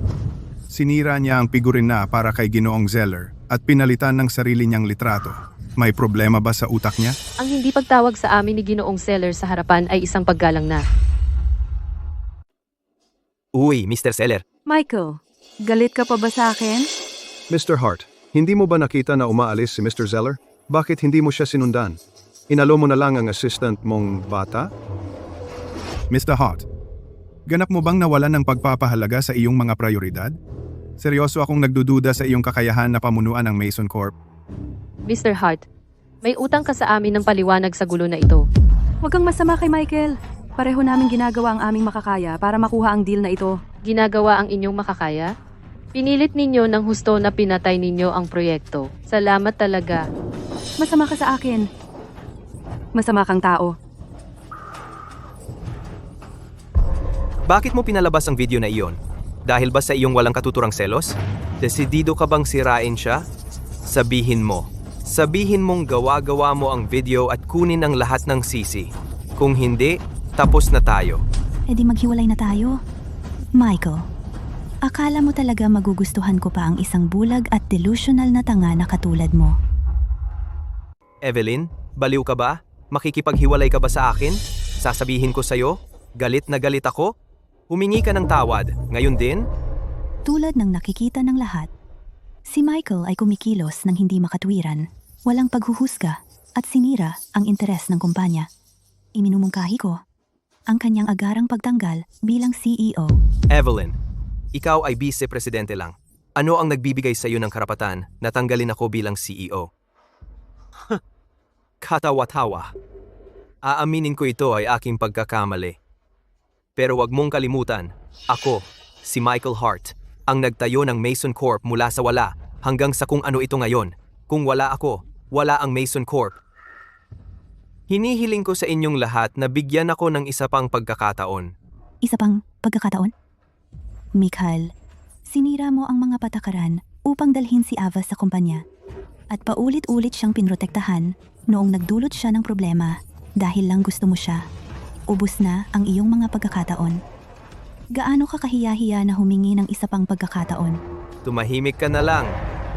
Sinira niya ang figurine na para kay Ginoong Zeller at pinalitan ng sarili niyang litrato. May problema ba sa utak niya? Ang hindi pagtawag sa amin ni Ginoong Seller sa harapan ay isang paggalang na. Uy, Mr. Seller. Michael, galit ka pa ba sa akin? Mr. Hart, hindi mo ba nakita na umaalis si Mr. Zeller? Bakit hindi mo siya sinundan? Inalo mo na lang ang assistant mong bata? Mr. Hart, ganap mo bang nawalan ng pagpapahalaga sa iyong mga prioridad? Seryoso akong nagdududa sa iyong kakayahan na pamunuan ng Mason Corp. Mr. Hart, may utang ka sa amin ng paliwanag sa gulo na ito. Huwag kang masama kay Michael. Pareho namin ginagawa ang aming makakaya para makuha ang deal na ito. Ginagawa ang inyong makakaya? Pinilit ninyo ng husto na pinatay ninyo ang proyekto. Salamat talaga. Masama ka sa akin. Masama kang tao. Bakit mo pinalabas ang video na iyon? Dahil ba sa iyong walang katuturang selos? Desidido ka bang sirain siya? Sabihin mo. Sabihin mong gawa-gawa mo ang video at kunin ang lahat ng sisi. Kung hindi, tapos na tayo. E di maghiwalay na tayo. Michael, akala mo talaga magugustuhan ko pa ang isang bulag at delusional na tanga na katulad mo. Evelyn, baliw ka ba? Makikipaghiwalay ka ba sa akin? Sasabihin ko sa'yo, galit na galit ako? Humingi ka ng tawad, ngayon din? Tulad ng nakikita ng lahat, si Michael ay kumikilos ng hindi makatwiran, walang paghuhusga at sinira ang interes ng kumpanya. Iminumungkahi ko ang kanyang agarang pagtanggal bilang CEO. Evelyn, ikaw ay vice-presidente lang. Ano ang nagbibigay sa iyo ng karapatan na tanggalin ako bilang CEO? Katawa-tawa. Aaminin ko ito ay aking pagkakamali. Pero wag mong kalimutan, ako, si Michael Hart, ang nagtayo ng Mason Corp mula sa wala hanggang sa kung ano ito ngayon. Kung wala ako, wala ang Mason Corp. Hinihiling ko sa inyong lahat na bigyan ako ng isa pang pagkakataon. Isa pang pagkakataon? Mikhail, sinira mo ang mga patakaran upang dalhin si Ava sa kumpanya. At paulit-ulit siyang pinrotektahan noong nagdulot siya ng problema dahil lang gusto mo siya. Ubus na ang iyong mga pagkakataon. Gaano ka kahiya-hiya na humingi ng isa pang pagkakataon? Tumahimik ka na lang.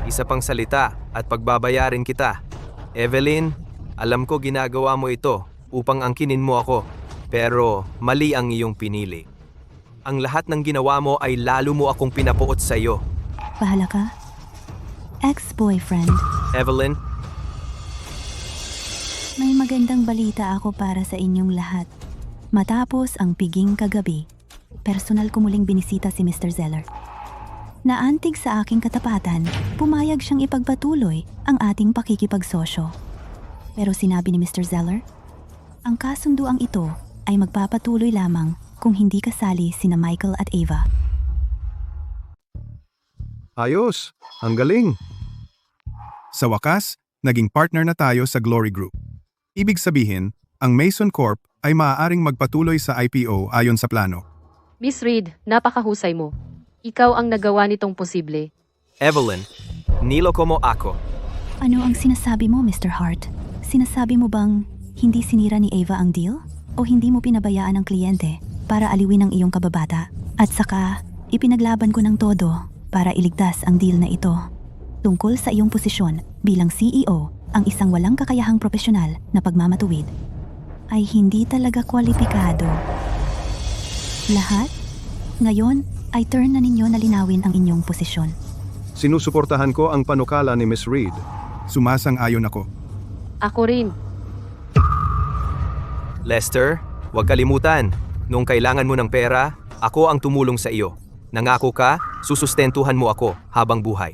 Isa pang salita at pagbabayarin kita. Evelyn, alam ko ginagawa mo ito upang angkinin mo ako. Pero mali ang iyong pinili. Ang lahat ng ginawa mo ay lalo mo akong pinapuot sa iyo. Bahala ka? Ex-boyfriend, Evelyn, may magandang balita ako para sa inyong lahat. Matapos ang piging kagabi, personal ko muling binisita si Mr. Zeller. Naantig sa aking katapatan, pumayag siyang ipagpatuloy ang ating pakikipagsosyo. Pero sinabi ni Mr. Zeller, ang kasunduang ito ay magpapatuloy lamang kung hindi kasali sina Michael at Ava. Ayos, ang galing. Sa wakas, naging partner na tayo sa Glory Group. Ibig sabihin, ang Mason Corp ay maaaring magpatuloy sa IPO ayon sa plano. Miss Reed, napakahusay mo. Ikaw ang nagawa nitong posible. Evelyn, niloko mo ako. Ano ang sinasabi mo, Mr. Hart? Sinasabi mo bang hindi sinira ni Ava ang deal? O hindi mo pinabayaan ang kliyente para aliwin ang iyong kababata? At saka, ipinaglaban ko ng todo para iligtas ang deal na ito. Tungkol sa iyong posisyon bilang CEO, ang isang walang kakayahang propesyonal na pagmamatuwid ay hindi talaga kwalipikado. Lahat? Ngayon ay turn na ninyo na linawin ang inyong posisyon. Sinusuportahan ko ang panukala ni Miss Reed. Sumasang-ayon ako. Ako rin. Lester, huwag kalimutan, nung kailangan mo ng pera, ako ang tumulong sa iyo. Nangako ka, susustentuhan mo ako habang buhay.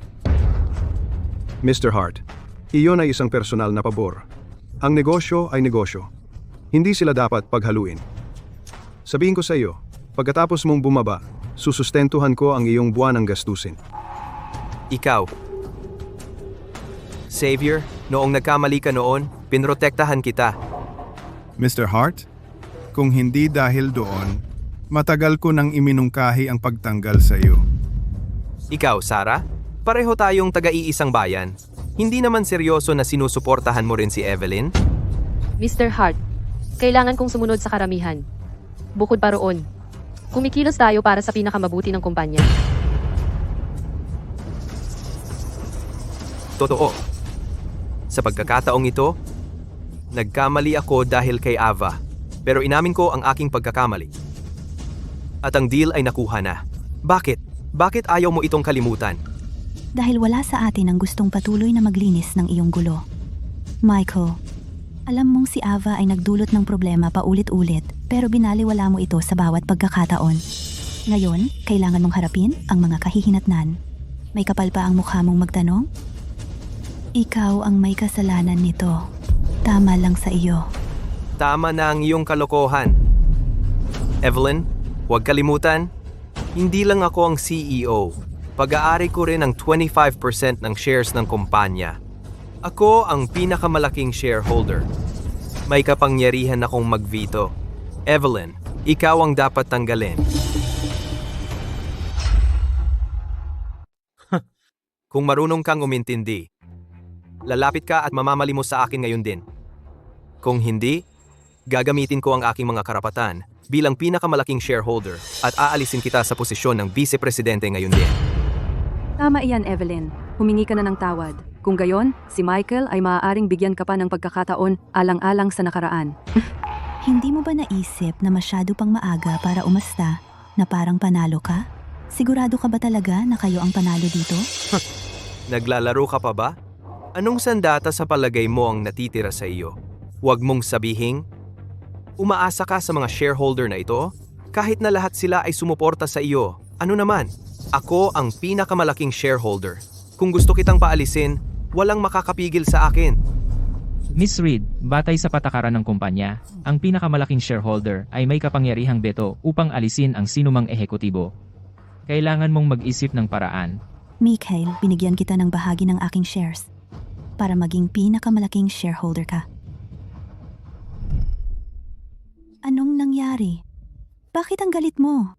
Mr. Hart, iyon ay isang personal na pabor. Ang negosyo ay negosyo. Hindi sila dapat paghaluin. Sabihin ko sa iyo, pagkatapos mong bumaba, susustentuhan ko ang iyong buwan ng gastusin. Ikaw. Savior, noong nagkamali ka noon, pinrotektahan kita. Mr. Hart, kung hindi dahil doon, matagal ko nang iminungkahi ang pagtanggal sa iyo. Ikaw, Sarah, pareho tayong taga-iisang bayan. Hindi naman seryoso na sinusuportahan mo rin si Evelyn? Mr. Hart, kailangan kong sumunod sa karamihan. Bukod pa roon, kumikilos tayo para sa pinakamabuti ng kumpanya. Totoo. Sa pagkakataong ito, nagkamali ako dahil kay Ava, pero inamin ko ang aking pagkakamali. At ang deal ay nakuha na. Bakit? Bakit ayaw mo itong kalimutan? Dahil wala sa atin ang gustong patuloy na maglinis ng iyong gulo. Michael, alam mong si Ava ay nagdulot ng problema paulit-ulit pero binaliwala mo ito sa bawat pagkakataon. Ngayon, kailangan mong harapin ang mga kahihinatnan. May kapal pa ang mukha mong magtanong? Ikaw ang may kasalanan nito. Tama lang sa iyo. Tama na ang iyong kalokohan. Evelyn, huwag kalimutan, hindi lang ako ang CEO. Pag-aari ko rin ang 25% ng shares ng kumpanya. Ako ang pinakamalaking shareholder. May kapangyarihan akong mag-veto. Evelyn, ikaw ang dapat tanggalin. Kung marunong kang umintindi, lalapit ka at mamamali mo sa akin ngayon din. Kung hindi, gagamitin ko ang aking mga karapatan bilang pinakamalaking shareholder at aalisin kita sa posisyon ng vice-presidente ngayon din. Tama iyan, Evelyn. Humingi ka na ng tawad. Kung gayon, si Michael ay maaaring bigyan ka pa ng pagkakataon alang-alang sa nakaraan. Hindi mo ba naisip na masyado pang maaga para umasta na parang panalo ka? Sigurado ka ba talaga na kayo ang panalo dito? Naglalaro ka pa ba? Anong sandata sa palagay mo ang natitira sa iyo? Huwag mong sabihing, umaasa ka sa mga shareholder na ito? Kahit na lahat sila ay sumuporta sa iyo, ano naman? Ako ang pinakamalaking shareholder. Kung gusto kitang paalisin, walang makakapigil sa akin. Miss Reed, batay sa patakaran ng kumpanya, ang pinakamalaking shareholder ay may kapangyarihang beto upang alisin ang sinumang ehekutibo. Kailangan mong mag-isip ng paraan. Mikhail, binigyan kita ng bahagi ng aking shares para maging pinakamalaking shareholder ka. Anong nangyari? Bakit ang galit mo?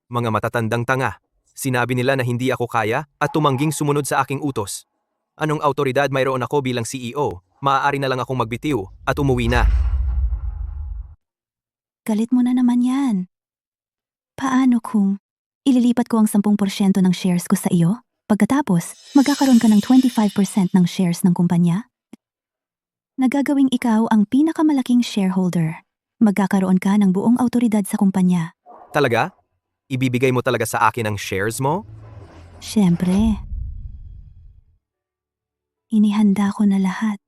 Mga matatandang tanga. Sinabi nila na hindi ako kaya at tumangging sumunod sa aking utos. Anong autoridad mayroon ako bilang CEO? Maaari na lang akong magbitiw at umuwi na. Galit mo na naman yan. Paano kung ililipat ko ang 10% ng shares ko sa iyo? Pagkatapos, magkakaroon ka ng 25% ng shares ng kumpanya? Nagagawing ikaw ang pinakamalaking shareholder. Magkakaroon ka ng buong autoridad sa kumpanya. Talaga? Ibibigay mo talaga sa akin ang shares mo? Siyempre. Inihanda ko na lahat.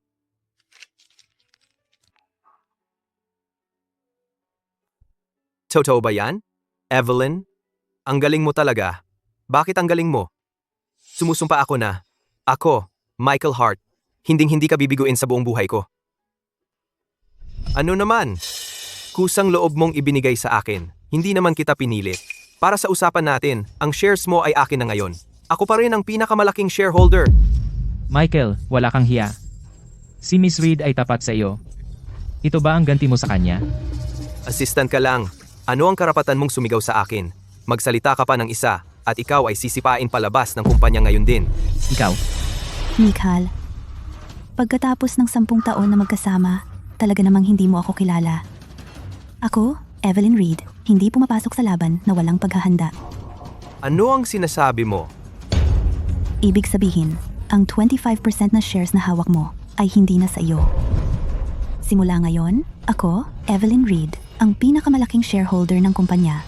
Totoo ba yan? Evelyn? Ang galing mo talaga. Bakit ang galing mo? Sumusumpa ako na, ako, Michael Hart, hinding-hindi ka bibiguin sa buong buhay ko. Ano naman? Kusang loob mong ibinigay sa akin. Hindi naman kita pinilit. Para sa usapan natin, ang shares mo ay akin na ngayon. Ako pa rin ang pinakamalaking shareholder. Michael, wala kang hiya. Si Miss Reed ay tapat sa iyo. Ito ba ang ganti mo sa kanya? Assistant ka lang. Ano ang karapatan mong sumigaw sa akin? Magsalita ka pa ng isa at ikaw ay sisipain palabas ng kumpanya ngayon din. Ikaw? Mikhail, pagkatapos ng 10 taon na magkasama, talaga namang hindi mo ako kilala. Ako, Evelyn Reed, hindi pumapasok sa laban na walang paghahanda. Ano ang sinasabi mo? Ibig sabihin, ang 25% na shares na hawak mo ay hindi na sa iyo. Simula ngayon, ako, Evelyn Reed, ang pinakamalaking shareholder ng kumpanya.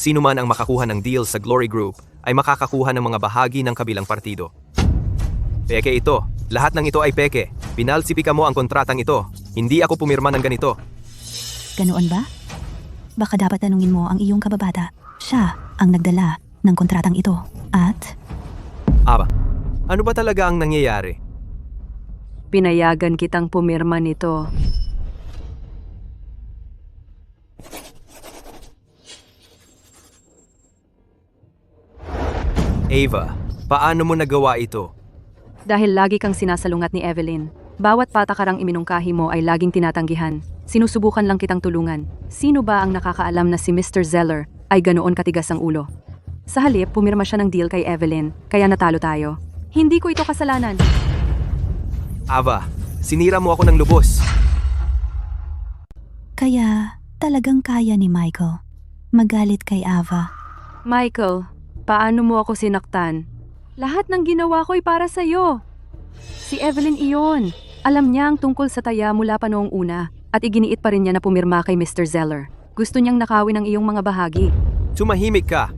Sino man ang makakuha ng deal sa Glory Group ay makakakuha ng mga bahagi ng kabilang partido. Peke ito. Lahat ng ito ay peke. Pinalsipika mo ang kontratang ito. Hindi ako pumirma ng ganito. Ganoon ba? Baka dapat tanungin mo ang iyong kababata. Siya ang nagdala ng kontratang ito. At Aba, ano ba talaga ang nangyayari? Pinayagan kitang pumirma nito. Ava, paano mo nagawa ito? Dahil lagi kang sinasalungat ni Evelyn. Bawat patakarang iminungkahi mo ay laging tinatanggihan. Sinusubukan lang kitang tulungan. Sino ba ang nakakaalam na si Mr. Zeller ay ganoon katigas ang ulo? Sa halip, pumirma siya ng deal kay Evelyn, kaya natalo tayo. Hindi ko ito kasalanan. Ava, sinira mo ako ng lubos. kaya talagang kaya ni Michael. magalit kay Ava. Michael, paano mo ako sinaktan? Lahat ng ginawa ko'y para sa'yo. Si Evelyn iyon. Alam niya ang tungkol sa taya mula pa noong una at iginiit pa rin niya na pumirma kay Mr. Zeller. Gusto niyang nakawin ang iyong mga bahagi. Tumahimik ka.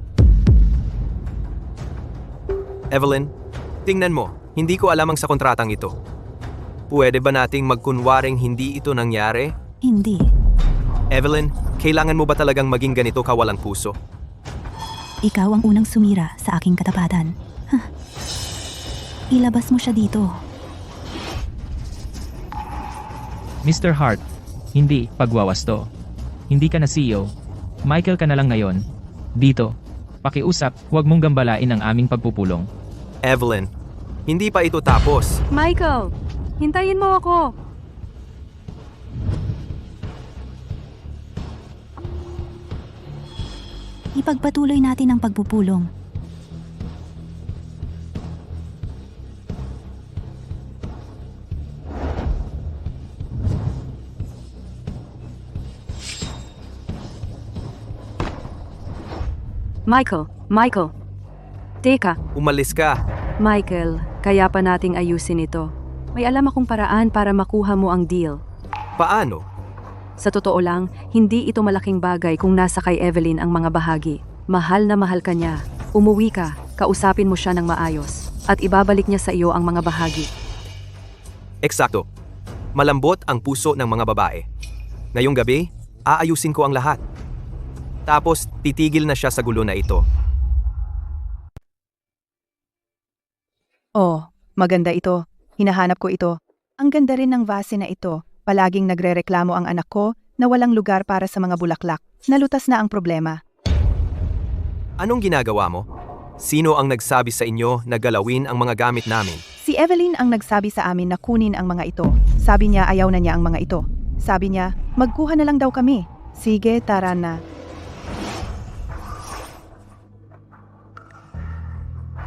Evelyn, tingnan mo, hindi ko alam ang sa kontratang ito. Pwede ba nating magkunwaring hindi ito nangyari? Hindi. Evelyn, kailangan mo ba talagang maging ganito kawalang puso? Ikaw ang unang sumira sa aking katapatan. Ilabas mo siya dito. Mr. Hart, hindi pagwawasto. Hindi ka na CEO. Michael ka na lang ngayon. Dito. Pakiusap, huwag mong gambalain ang aming pagpupulong. Evelyn, hindi pa ito tapos. Michael, hintayin mo ako. Ipagpatuloy natin ang pagpupulong. Michael. Teka, Umalis ka. Michael, kaya pa nating ayusin ito. May alam akong paraan para makuha mo ang deal. Paano? Sa totoo lang, hindi ito malaking bagay kung nasa kay Evelyn ang mga bahagi. Mahal na mahal ka niya. Umuwi ka, kausapin mo siya ng maayos, at ibabalik niya sa iyo ang mga bahagi. Eksakto. Malambot ang puso ng mga babae. Ngayong gabi, aayusin ko ang lahat. Tapos, titigil na siya sa gulo na ito. Oh, maganda ito. Hinahanap ko ito. Ang ganda rin ng vase na ito. Palaging nagrereklamo ang anak ko na walang lugar para sa mga bulaklak. Nalutas na ang problema. Anong ginagawa mo? Sino ang nagsabi sa inyo na galawin ang mga gamit namin? Si Evelyn ang nagsabi sa amin na kunin ang mga ito. Sabi niya ayaw na niya ang mga ito. Sabi niya, magkuha na lang daw kami. Sige, tara na.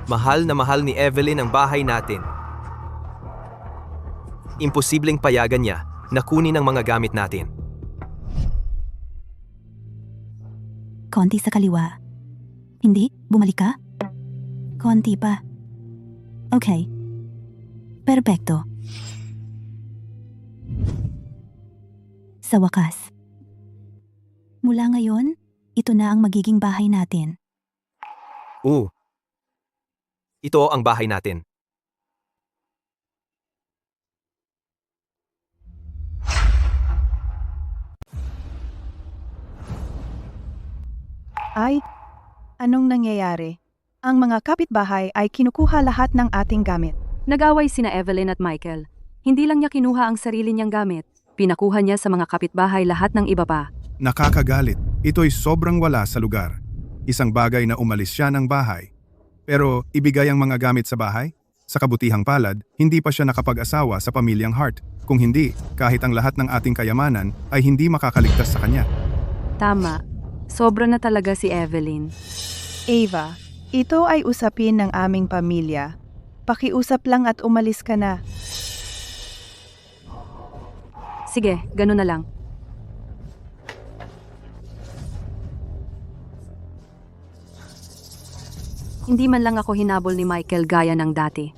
Mahal na mahal ni Evelyn ang bahay natin. Imposibleng payagan niya na kunin ang mga gamit natin. Konti sa kaliwa. Hindi? Bumalik ka? Konti pa. Okay. Perpekto. Sa wakas. Mula ngayon, ito na ang magiging bahay natin. Ito ang bahay natin. Ay, anong nangyayari? Ang mga kapitbahay ay kinukuha lahat ng ating gamit. Nag-away sina Evelyn at Michael. Hindi lang niya kinuha ang sarili niyang gamit. Pinakuha niya sa mga kapitbahay lahat ng iba pa. Nakakagalit. Ito'y sobrang wala sa lugar. Isang bagay na umalis siya ng bahay. Pero ibigay ang mga gamit sa bahay? Sa kabutihang palad, hindi pa siya nakapag-asawa sa pamilyang Hart. Kung hindi, kahit ang lahat ng ating kayamanan ay hindi makakaligtas sa kanya. Tama. Sobra na talaga si Evelyn. Ava, ito ay usapin ng aming pamilya. Pakiusap lang at umalis ka na. Sige, ganun na lang. Hindi man lang ako hinabol ni Michael gaya ng dati.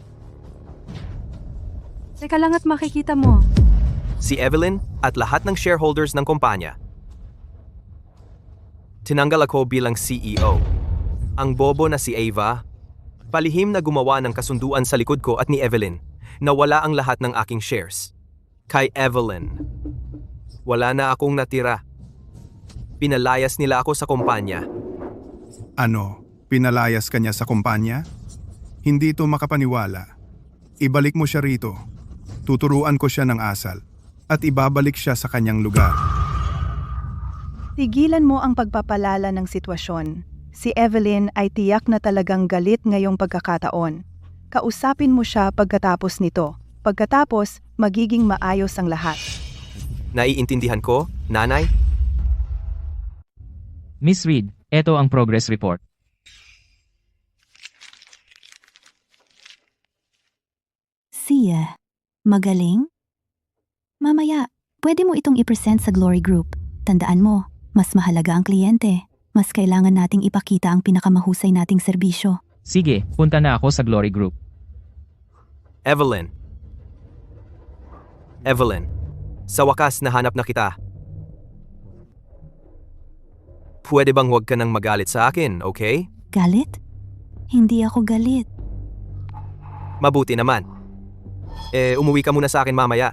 Teka lang at makikita mo. Si Evelyn at lahat ng shareholders ng kumpanya. Tinanggal ako bilang CEO. Ang bobo na si Ava, palihim na gumawa ng kasunduan sa likod ko at ni Evelyn, na wala ang lahat ng aking shares. Kay Evelyn, wala na akong natira. Pinalayas nila ako sa kumpanya. Ano? Pinalayas ka niya sa kumpanya? Hindi ito makapaniwala. Ibalik mo siya rito. Tuturuan ko siya ng asal. At ibabalik siya sa kanyang lugar. Tigilan mo ang pagpapalala ng sitwasyon. Si Evelyn ay tiyak na talagang galit ngayong pagkakataon. Kausapin mo siya pagkatapos nito. Pagkatapos, magiging maayos ang lahat. Naiintindihan ko, nanay? Miss Reed, eto ang progress report. Siya, magaling? Mamaya, pwede mo itong i-present sa Glory Group. Tandaan mo, mas mahalaga ang kliyente. mas kailangan nating ipakita ang pinakamahusay nating serbisyo. Sige, punta na ako sa Glory Group. Evelyn. Evelyn, sa wakas nahanap na kita. Pwede bang huwag ka nang magalit sa akin, okay? Galit? Hindi ako galit. Mabuti naman. Umuwi ka muna sa akin mamaya.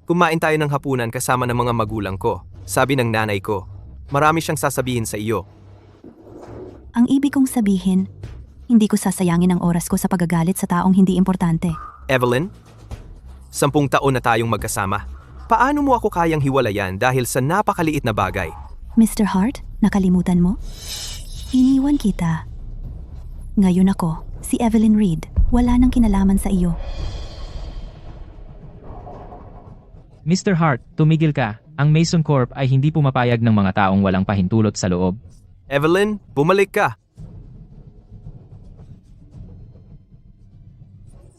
Kumain tayo ng hapunan kasama ng mga magulang ko. Sabi ng nanay ko, marami siyang sasabihin sa iyo. Ang ibig kong sabihin, hindi ko sasayangin ang oras ko sa pagagalit sa taong hindi importante. Evelyn, 10 taon na tayong magkasama. Paano mo ako kayang hiwalayan dahil sa napakaliit na bagay? Mr. Hart, nakalimutan mo? Iniwan kita. Ngayon ako, si Evelyn Reed, wala nang kinalaman sa iyo. Mr. Hart, tumigil ka. Ang Mason Corp ay hindi pumapayag ng mga taong walang pahintulot sa loob. Evelyn, bumalik ka.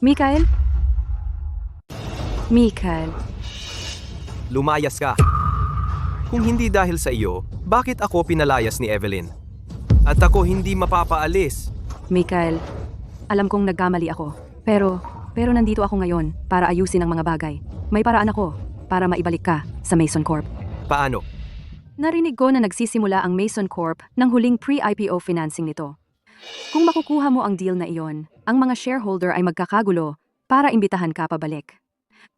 Mikael? Mikael, Lumayas ka. Kung hindi dahil sa iyo, bakit ako pinalayas ni Evelyn? At ako hindi mapapaalis. Mikael, alam kong nagkamali ako. Pero nandito ako ngayon para ayusin ang mga bagay. May paraan ako para maibalik ka sa Mason Corp. Paano? Narinig ko na nagsisimula ang Mason Corp ng huling pre-IPO financing nito. Kung makukuha mo ang deal na iyon, ang mga shareholder ay magkakagulo para imbitahan ka pabalik.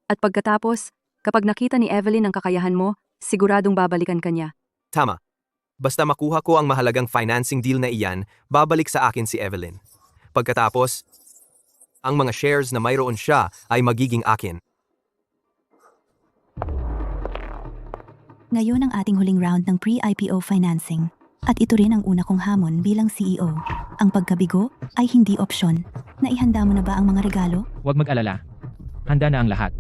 At pagkatapos, kapag nakita ni Evelyn ang kakayahan mo, siguradong babalikan ka niya. Tama. Basta makuha ko ang mahalagang financing deal na iyan, babalik sa akin si Evelyn. Pagkatapos, ang mga shares na mayroon siya ay magiging akin. Ngayon ang ating huling round ng pre-IPO financing. At ito rin ang una kong hamon bilang CEO. Ang pagkabigo ay hindi opsyon. Naihanda mo na ba ang mga regalo? Huwag mag-alala. Handa na ang lahat.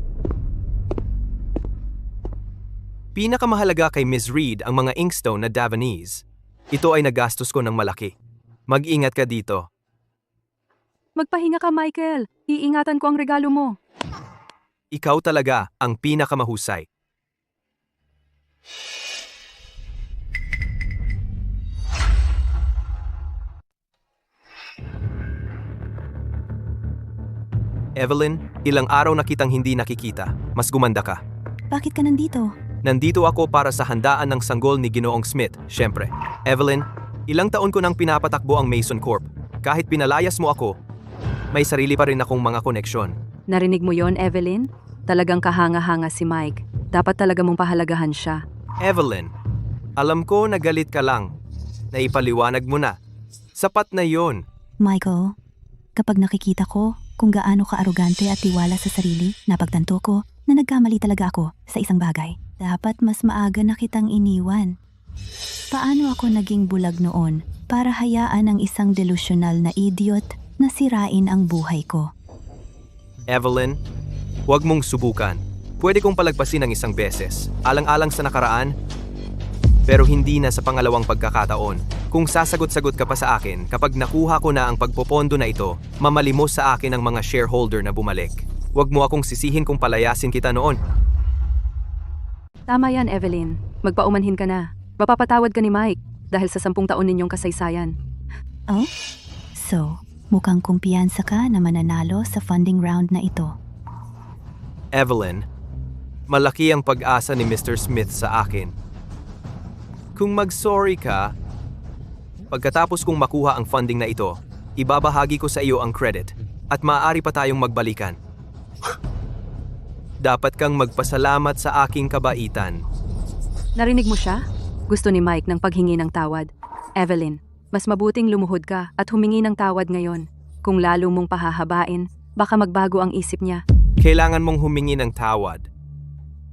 Pinakamahalaga kay Ms. Reed ang mga inkstone na Davanese. Ito ay nagastos ko ng malaki. Mag-ingat ka dito. Magpahinga ka, Michael. Iingatan ko ang regalo mo. Ikaw talaga ang pinakamahusay. Evelyn, ilang araw na kitang hindi nakikita. Mas gumanda ka. Bakit ka nandito? Nandito ako para sa handaan ng sanggol ni Ginoong Smith, syempre. Evelyn, ilang taon ko nang pinapatakbo ang Mason Corp. Kahit pinalayas mo ako, may sarili pa rin akong mga koneksyon. Narinig mo yon, Evelyn? Talagang kahanga-hanga si Mike. Dapat talaga mong pahalagahan siya. Evelyn, alam ko na galit ka lang. Naipaliwanag mo na. Sapat na yon. Michael, kapag nakikita ko kung gaano ka-arugante at tiwala sa sarili, napagtanto ko na nagkamali talaga ako sa isang bagay. Dapat mas maaga na kitang iniwan. Paano ako naging bulag noon para hayaan ang isang delusional na idiot na sirain ang buhay ko? Evelyn, huwag mong subukan. Pwede kong palagpasin ng isang beses, alang-alang sa nakaraan, pero hindi na sa pangalawang pagkakataon. Kung sasagot-sagot ka pa sa akin, kapag nakuha ko na ang pagpopondo na ito, mamalimos sa akin ang mga shareholder na bumalik. Huwag mo akong sisihin kung palayasin kita noon. Tama yan, Evelyn. Magpaumanhin ka na. Mapapatawad ka ni Mike dahil sa 10 taon ninyong kasaysayan. Oh? So, mukhang kumpiyansa ka na mananalo sa funding round na ito. Evelyn, malaki ang pag-asa ni Mr. Smith sa akin. Kung mag-sorry ka, pagkatapos kong makuha ang funding na ito, ibabahagi ko sa iyo ang credit at maaari pa tayong magbalikan. Dapat kang magpasalamat sa aking kabaitan. Narinig mo siya? Gusto ni Mike ng paghingi ng tawad. Evelyn, mas mabuting lumuhod ka at humingi ng tawad ngayon. Kung lalo mong pahahabain, baka magbago ang isip niya. Kailangan mong humingi ng tawad.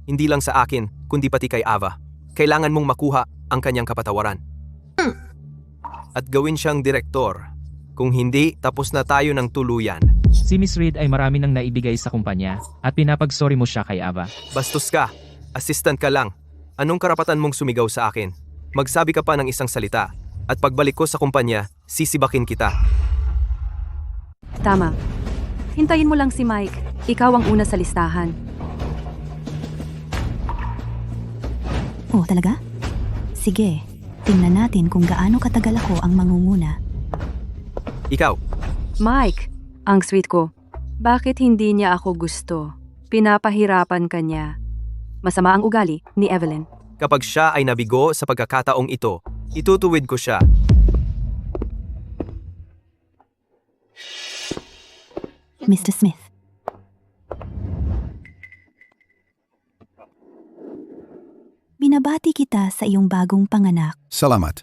Hindi lang sa akin, kundi pati kay Ava. Kailangan mong makuha ang kanyang kapatawaran. At gawin siyang direktor. Kung hindi, tapos na tayo ng tuluyan. Si Miss Reed ay marami nang naibigay sa kumpanya at pinapag-sorry mo siya kay Ava. Bastos ka. Assistant ka lang. Anong karapatan mong sumigaw sa akin? Magsabi ka pa ng isang salita. At pagbalik ko sa kumpanya, sisibakin kita. Tama. Hintayin mo lang si Mike. Ikaw ang una sa listahan. Oh, talaga? Sige. Tingnan natin kung gaano katagal ako ang mangunguna. Ikaw, Mike, ang sweet ko. Bakit hindi niya ako gusto? Pinapahirapan ka niya. Masama ang ugali ni Evelyn. kapag siya ay nabigo sa pagkakataong ito, itutuwid ko siya. Mr. Smith. Binabati kita sa iyong bagong panganak. Salamat.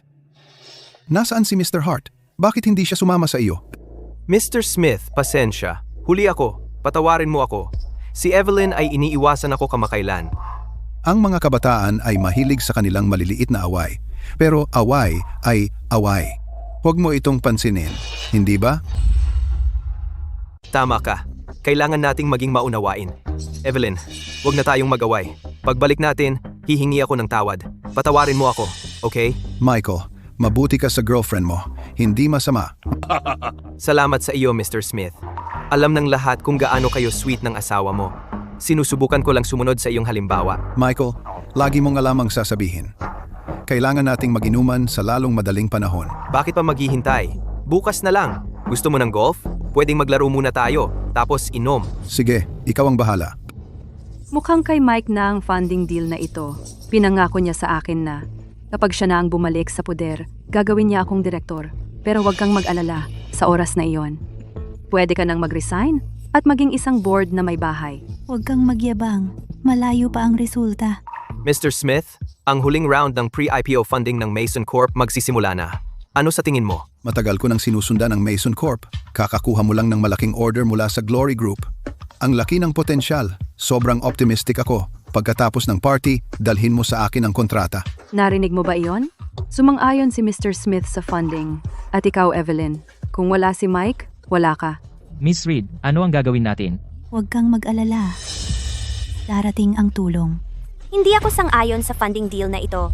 Nasaan si Mr. Hart? Bakit hindi siya sumama sa iyo? Mr. Smith, pasensya. Huli ako. Patawarin mo ako. Si Evelyn ay iniiwasan ako kamakailan. Ang mga kabataan ay mahilig sa kanilang maliliit na away. Pero away ay away. Huwag mo itong pansinin, hindi ba? Tama ka. Kailangan nating maging maunawain. Evelyn, huwag na tayong mag-away. Pagbalik natin, hihingi ako ng tawad. Patawarin mo ako, okay? Michael, mabuti ka sa girlfriend mo. Hindi masama. Salamat sa iyo, Mr. Smith. Alam ng lahat kung gaano kayo sweet ng asawa mo. Sinusubukan ko lang sumunod sa iyong halimbawa. Michael, lagi mong alam ang sasabihin. Kailangan nating mag-inuman sa lalong madaling panahon. Bakit pa maghihintay? Bukas na lang. Gusto mo ng golf? Pwedeng maglaro muna tayo, tapos inom. Sige, ikaw ang bahala. Mukhang kay Mike na ang funding deal na ito. Pinangako niya sa akin na kapag siya na ang bumalik sa poder, gagawin niya akong direktor. Pero huwag kang mag-alala sa oras na iyon. Pwede ka nang mag-resign at maging isang board na may bahay. Huwag kang magyabang. Malayo pa ang resulta. Mr. Smith, ang huling round ng pre-IPO funding ng Mason Corp magsisimula na. Ano sa tingin mo? Matagal ko nang sinusundan ang Mason Corp. Kakakuha mo lang ng malaking order mula sa Glory Group. Ang laki ng potensyal. Sobrang optimistic ako. Pagkatapos ng party, dalhin mo sa akin ang kontrata. Narinig mo ba iyon? Sumang-ayon si Mr. Smith sa funding. At ikaw, Evelyn, kung wala si Mike, wala ka. Miss Reed, ano ang gagawin natin? Huwag kang mag-alala. Darating ang tulong. Hindi ako sang-ayon sa funding deal na ito.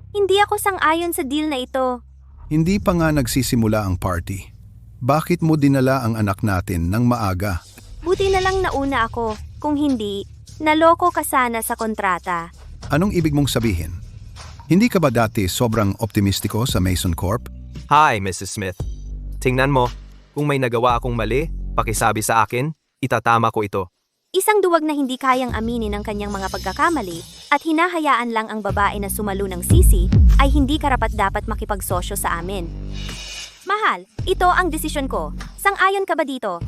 Hindi ako sang-ayon sa deal na ito. Hindi pa nga nagsisimula ang party. Bakit mo dinala ang anak natin ng maaga? Buti na lang nauna ako. Kung hindi, naloko ka sana sa kontrata. Anong ibig mong sabihin? Hindi ka ba dati sobrang optimistiko sa Mason Corp? Hi, Mrs. Smith. Tingnan mo, kung may nagawa akong mali, pakisabi sa akin, itatama ko ito. Isang duwag na hindi kayang aminin ang kanyang mga pagkakamali at hinahayaan lang ang babae na sumalo ng sisi ay hindi karapat-dapat makipagsosyo sa amin. Mahal, ito ang desisyon ko. Sang-ayon ka ba dito?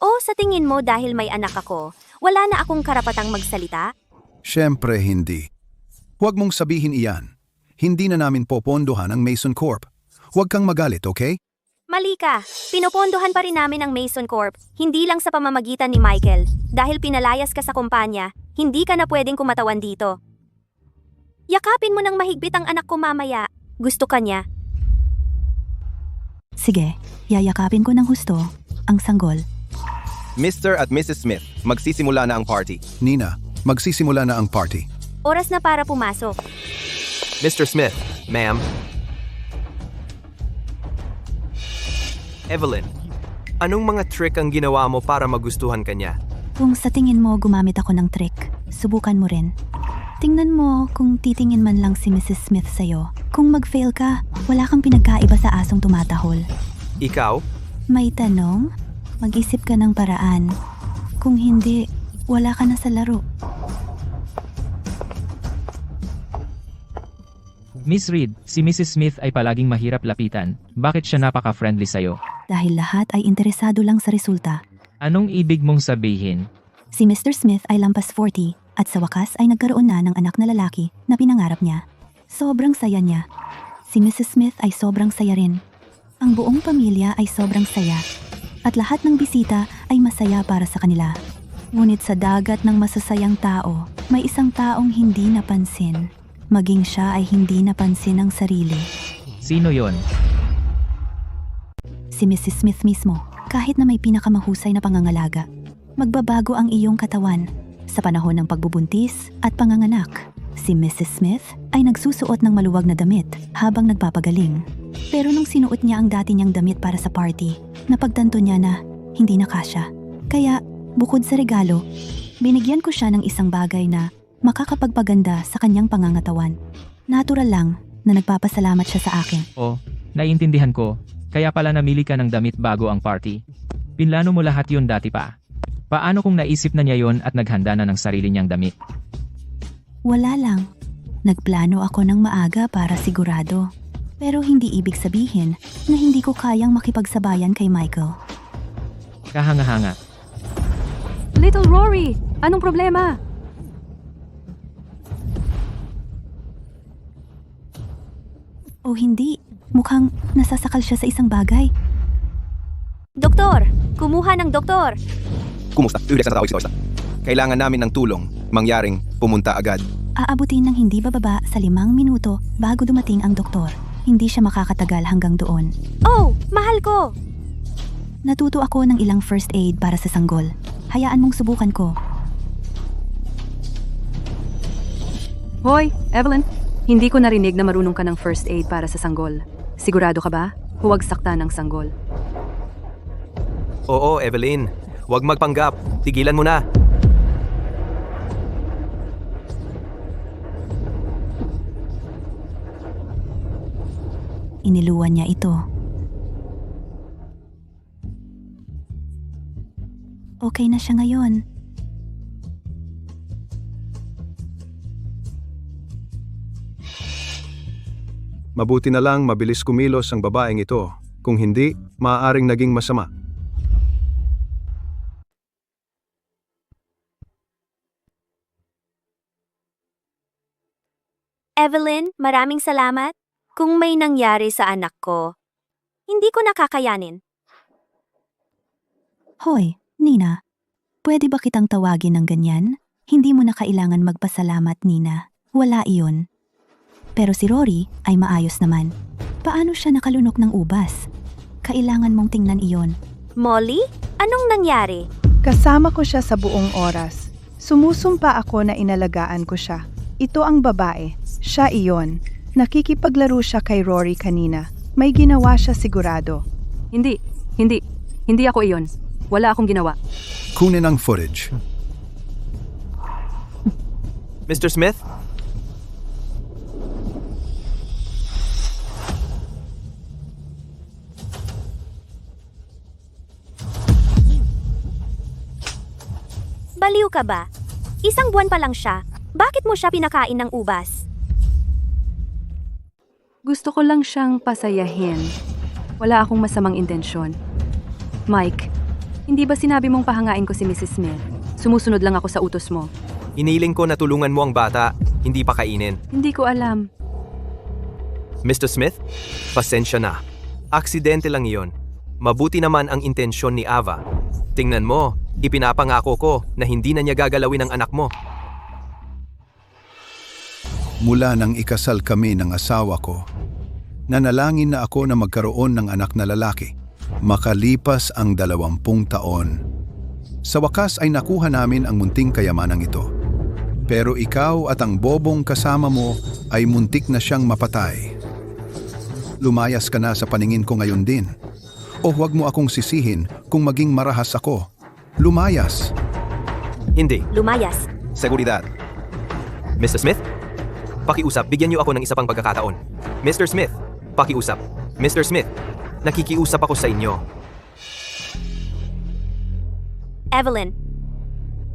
O sa tingin mo dahil may anak ako, wala na akong karapatang magsalita? Siyempre hindi. Huwag mong sabihin iyan. Hindi na namin popondohan ang Mason Corp. Huwag kang magalit, okay? Mali ka. Pinopondohan pa rin namin ang Mason Corp, hindi lang sa pamamagitan ni Michael. Dahil pinalayas ka sa kumpanya, hindi ka na pwedeng kumatawan dito. Yakapin mo ng mahigpit ang anak ko mamaya. Gusto ka niya. Sige, yayakapin ko ng husto ang sanggol. Mr. at Mrs. Smith, magsisimula na ang party. Nina, magsisimula na ang party. Oras na para pumasok. Mr. Smith, ma'am. Evelyn, anong mga trick ang ginawa mo para magustuhan ka niya? Kung sa tingin mo gumamit ako ng trick, subukan mo rin. Tingnan mo kung titingin man lang si Mrs. Smith sa'yo. Kung mag-fail ka, wala kang pinagkaiba sa asong tumatahol. Ikaw? May tanong? Mag-isip ka ng paraan. Kung hindi, wala ka na sa laro. Miss Reed, si Mrs. Smith ay palaging mahirap lapitan. Bakit siya napaka-friendly sa'yo? Dahil lahat ay interesado lang sa resulta. Anong ibig mong sabihin? Si Mr. Smith ay lampas 40 at sa wakas ay nagkaroon na ng anak na lalaki na pinangarap niya. Sobrang saya niya. Si Mrs. Smith ay sobrang saya rin. Ang buong pamilya ay sobrang saya. At lahat ng bisita ay masaya para sa kanila. Ngunit sa dagat ng masasayang tao, may isang taong hindi napansin. Maging siya ay hindi napansin ang sarili. Sino yon? Si Mrs. Smith mismo, kahit na may pinakamahusay na pangangalaga. Magbabago ang iyong katawan. Sa panahon ng pagbubuntis at panganganak, si Mrs. Smith ay nagsusuot ng maluwag na damit habang nagpapagaling. Pero nung sinuot niya ang dati niyang damit para sa party, napagtanto niya na hindi na kasya. Kaya, bukod sa regalo, Binigyan ko siya ng isang bagay na makakapagpaganda sa kanyang pangangatawan. Natural lang na nagpapasalamat siya sa akin. O, naiintindihan ko. Kaya pala namili ka ng damit bago ang party. Pinlano mo lahat yun dati pa. Paano kung naisip na niya yon at naghanda na ng sarili niyang damit? Wala lang. Nagplano ako ng maaga para sigurado. Pero hindi ibig sabihin na hindi ko kayang makipagsabayan kay Michael. Kahanga-hanga. Little Rory, anong problema? O hindi, mukhang nasasakal siya sa isang bagay. Doktor! Kumuha ng doktor! Kumusta? Ulit sa tawag si Toysta. Kailangan namin ng tulong. Mangyaring pumunta agad. Aabutin ng hindi bababa sa 5 minuto bago dumating ang doktor. Hindi siya makakatagal hanggang doon. Oh! Mahal ko! Natuto ako ng ilang first aid para sa sanggol. Hayaan mong subukan ko. Hoy, Evelyn, hindi ko narinig na marunong ka ng first aid para sa sanggol. Sigurado ka ba? Huwag sakta ng sanggol. Oo, Evelyn. Huwag magpanggap. Tigilan mo na. Iniluwan niya ito. Okay na siya ngayon. Mabuti na lang mabilis kumilos ang babaeng ito. Kung hindi, maaaring naging masama. Evelyn, maraming salamat. Kung may nangyari sa anak ko, hindi ko nakakayanin. Hoy, Nina. Pwede ba kitang tawagin ng ganyan? Hindi mo na kailangan magpasalamat, Nina. Wala iyon. Pero si Rory ay maayos naman. Paano siya nakalunok ng ubas? Kailangan mong tingnan iyon. Molly, anong nangyari? Kasama ko siya sa buong oras. Sumusumpa ako na inalagaan ko siya. Ito ang babae. Siya iyon. Nakikipaglaro siya kay Rory kanina. May ginawa siya sigurado. Hindi ako iyon. Wala akong ginawa. Kunin ang footage. Mr. Smith? Baliw ka ba? Isang buwan pa lang siya. Bakit mo siya pinakain ng ubas? Gusto ko lang siyang pasayahin. Wala akong masamang intensyon. Mike, hindi ba sinabi mong pahangain ko si Mrs. Smith? Sumusunod lang ako sa utos mo. Iniling ko na tulungan mo ang bata, hindi pa kainin. Hindi ko alam. Mr. Smith, pasensya na. Aksidente lang iyon. Mabuti naman ang intensyon ni Ava. Tingnan mo, ipinapangako ko na hindi na niya gagalawin ang anak mo. Mula nang ikasal kami ng asawa ko, nanalangin na ako na magkaroon ng anak na lalaki. Makalipas ang 20 taon. Sa wakas ay nakuha namin ang munting kayamanang ito. Pero ikaw at ang bobong kasama mo ay muntik na siyang mapatay. Lumayas ka na sa paningin ko ngayon din. O huwag mo akong sisihin kung maging marahas ako. Lumayas! Hindi. Lumayas. Seguridad. Mr. Smith? Pakiusap, bigyan niyo ako ng isa pang pagkakataon. Mr. Smith, pakiusap. Mr. Smith, nakikiusap ako sa inyo. Evelyn,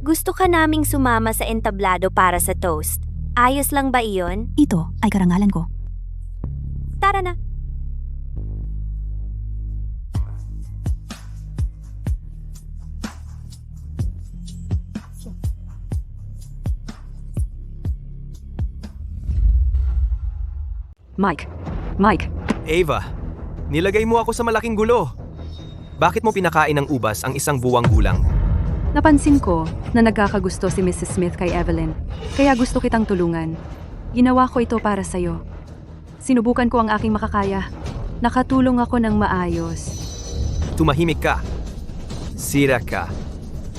gusto ka naming sumama sa entablado para sa toast. Ayos lang ba iyon? Ito ay karangalan ko. Tara na. Mike, Ava, nilagay mo ako sa malaking gulo. Bakit mo pinakain ng ubas ang isang buwang gulang? napansin ko na nagkakagusto si Mrs. Smith kay Evelyn. Kaya gusto kitang tulungan. Ginawa ko ito para sa'yo. Sinubukan ko ang aking makakaya. Nakatulong ako ng maayos. Tumahimik ka. Sira ka.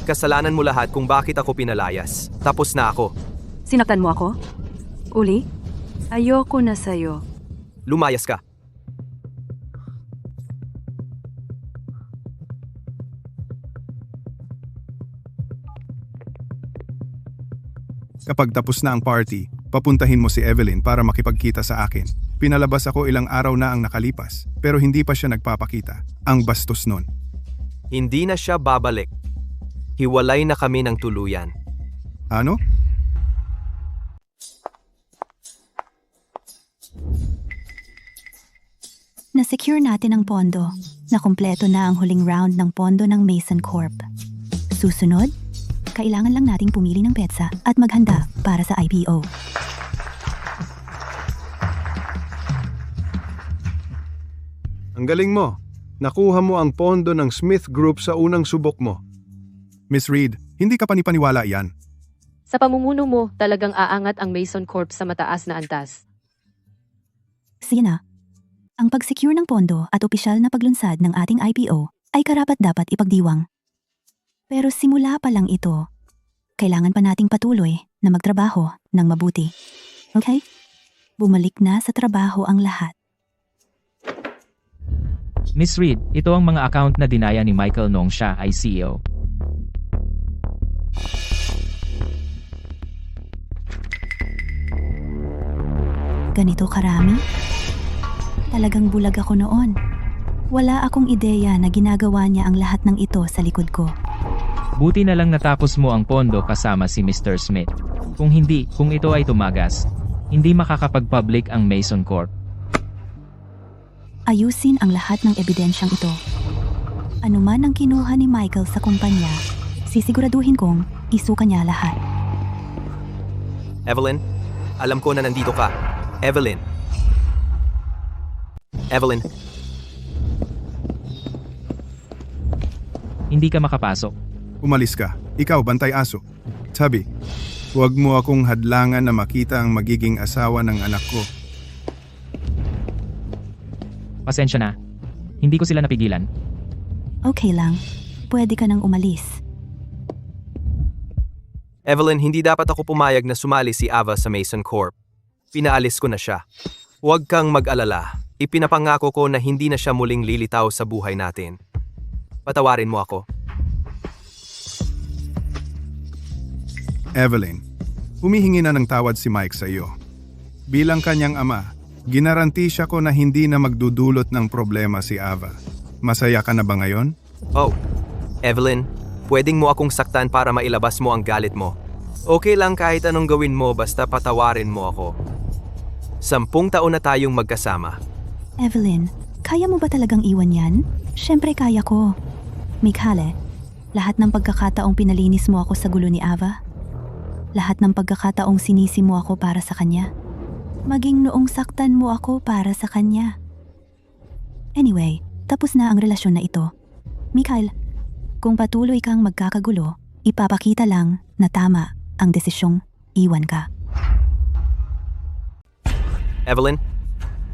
Kasalanan mo lahat kung bakit ako pinalayas. Tapos na ako. Sinaktan mo ako? Uli? Ayoko na sa'yo. Lumayas ka. Kapag tapos na ang party, papuntahin mo si Evelyn para makipagkita sa akin. Pinalabas ako ilang araw na ang nakalipas, pero hindi pa siya nagpapakita. Ang bastos nun. Hindi na siya babalik. Hiwalay na kami ng tuluyan. Ano? Na-secure natin ang pondo. Nakumpleto na ang huling round ng pondo ng Mason Corp. Susunod, kailangan lang nating pumili ng petsa at maghanda para sa IPO. Ang galing mo. Nakuha mo ang pondo ng Smith Group sa unang subok mo. Miss Reed, hindi ka panipaniwala yan. Sa pamumuno mo, talagang aangat ang Mason Corp sa mataas na antas. Sige na. Ang pag-secure ng pondo at opisyal na paglunsad ng ating IPO ay karapat-dapat ipagdiwang. Pero simula pa lang ito, kailangan pa nating patuloy na magtrabaho ng mabuti. Okay? Bumalik na sa trabaho ang lahat. Miss Reed, ito ang mga account na dinaya ni Michael noong siya ay CEO. Ganito karami? Talagang bulag ako noon. Wala akong ideya na ginagawa niya ang lahat ng ito sa likod ko. Buti na lang natapos mo ang pondo kasama si Mr. Smith. Kung hindi, kung ito ay tumagas, hindi makakapag-public ang Mason Corp. Ayusin ang lahat ng ebidensyang ito. Ano man ang kinuha ni Michael sa kumpanya, sisiguraduhin kong isuka niya lahat. Evelyn, alam ko na nandito ka. Evelyn. Evelyn, Hindi ka makapasok. Umalis ka. Ikaw, bantay aso. Sabi, huwag mo akong hadlangan na makita ang magiging asawa ng anak ko. Pasensya na. Hindi ko sila napigilan. Okay lang. Pwede ka nang umalis. Evelyn, hindi dapat ako pumayag na sumali si Ava sa Mason Corp. Pinaalis ko na siya. Huwag kang mag-alala. Ipinapangako ko na hindi na siya muling lilitaw sa buhay natin. Patawarin mo ako. Evelyn, humihingi na ng tawad si Mike sa iyo. Bilang kanyang ama, ginarantisya ko na hindi na magdudulot ng problema si Ava. Masaya ka na ba ngayon? Oh, Evelyn, pwedeng mo akong saktan para mailabas mo ang galit mo. Okay lang kahit anong gawin mo basta patawarin mo ako. 10 taon na tayong magkasama. Evelyn, kaya mo ba talagang iwan yan? Siyempre kaya ko. Mikhale, lahat ng pagkakataong pinalinis mo ako sa gulo ni Ava. Lahat ng pagkakataong sinisi mo ako para sa kanya. Maging noong saktan mo ako para sa kanya. Anyway, tapos na ang relasyon na ito. Mikhail, kung patuloy kang magkakagulo, ipapakita lang na tama ang desisyong iwan ka. Evelyn,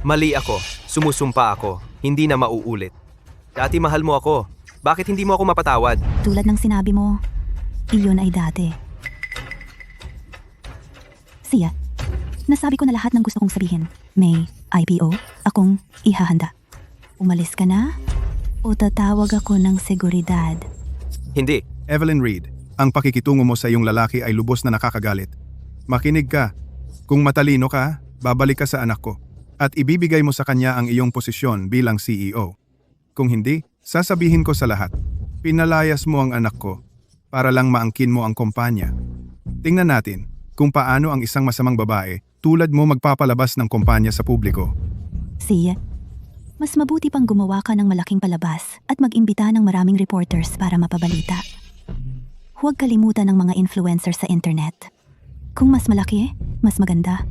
mali ako. Sumusumpa ako. Hindi na mauulit. Dati mahal mo ako. Bakit hindi mo ako mapatawad? Tulad ng sinabi mo, iyon ay dati. Siya, nasabi ko na lahat ng gusto kong sabihin. May IPO akong ihahanda. Umalis ka na? O tatawag ako ng seguridad? Hindi. Evelyn Reed, ang pakikitungo mo sa iyong lalaki ay lubos na nakakagalit. Makinig ka. Kung matalino ka, babalik ka sa anak ko. At ibibigay mo sa kanya ang iyong posisyon bilang CEO. Kung hindi, sasabihin ko sa lahat. Pinalayas mo ang anak ko para lang maangkin mo ang kumpanya. Tingnan natin kung paano ang isang masamang babae tulad mo magpapalabas ng kumpanya sa publiko. Siya, mas mabuti pang gumawa ka ng malaking palabas at mag-imbita ng maraming reporters para mapabalita. Huwag kalimutan ng mga influencer sa internet. Kung mas malaki, mas maganda.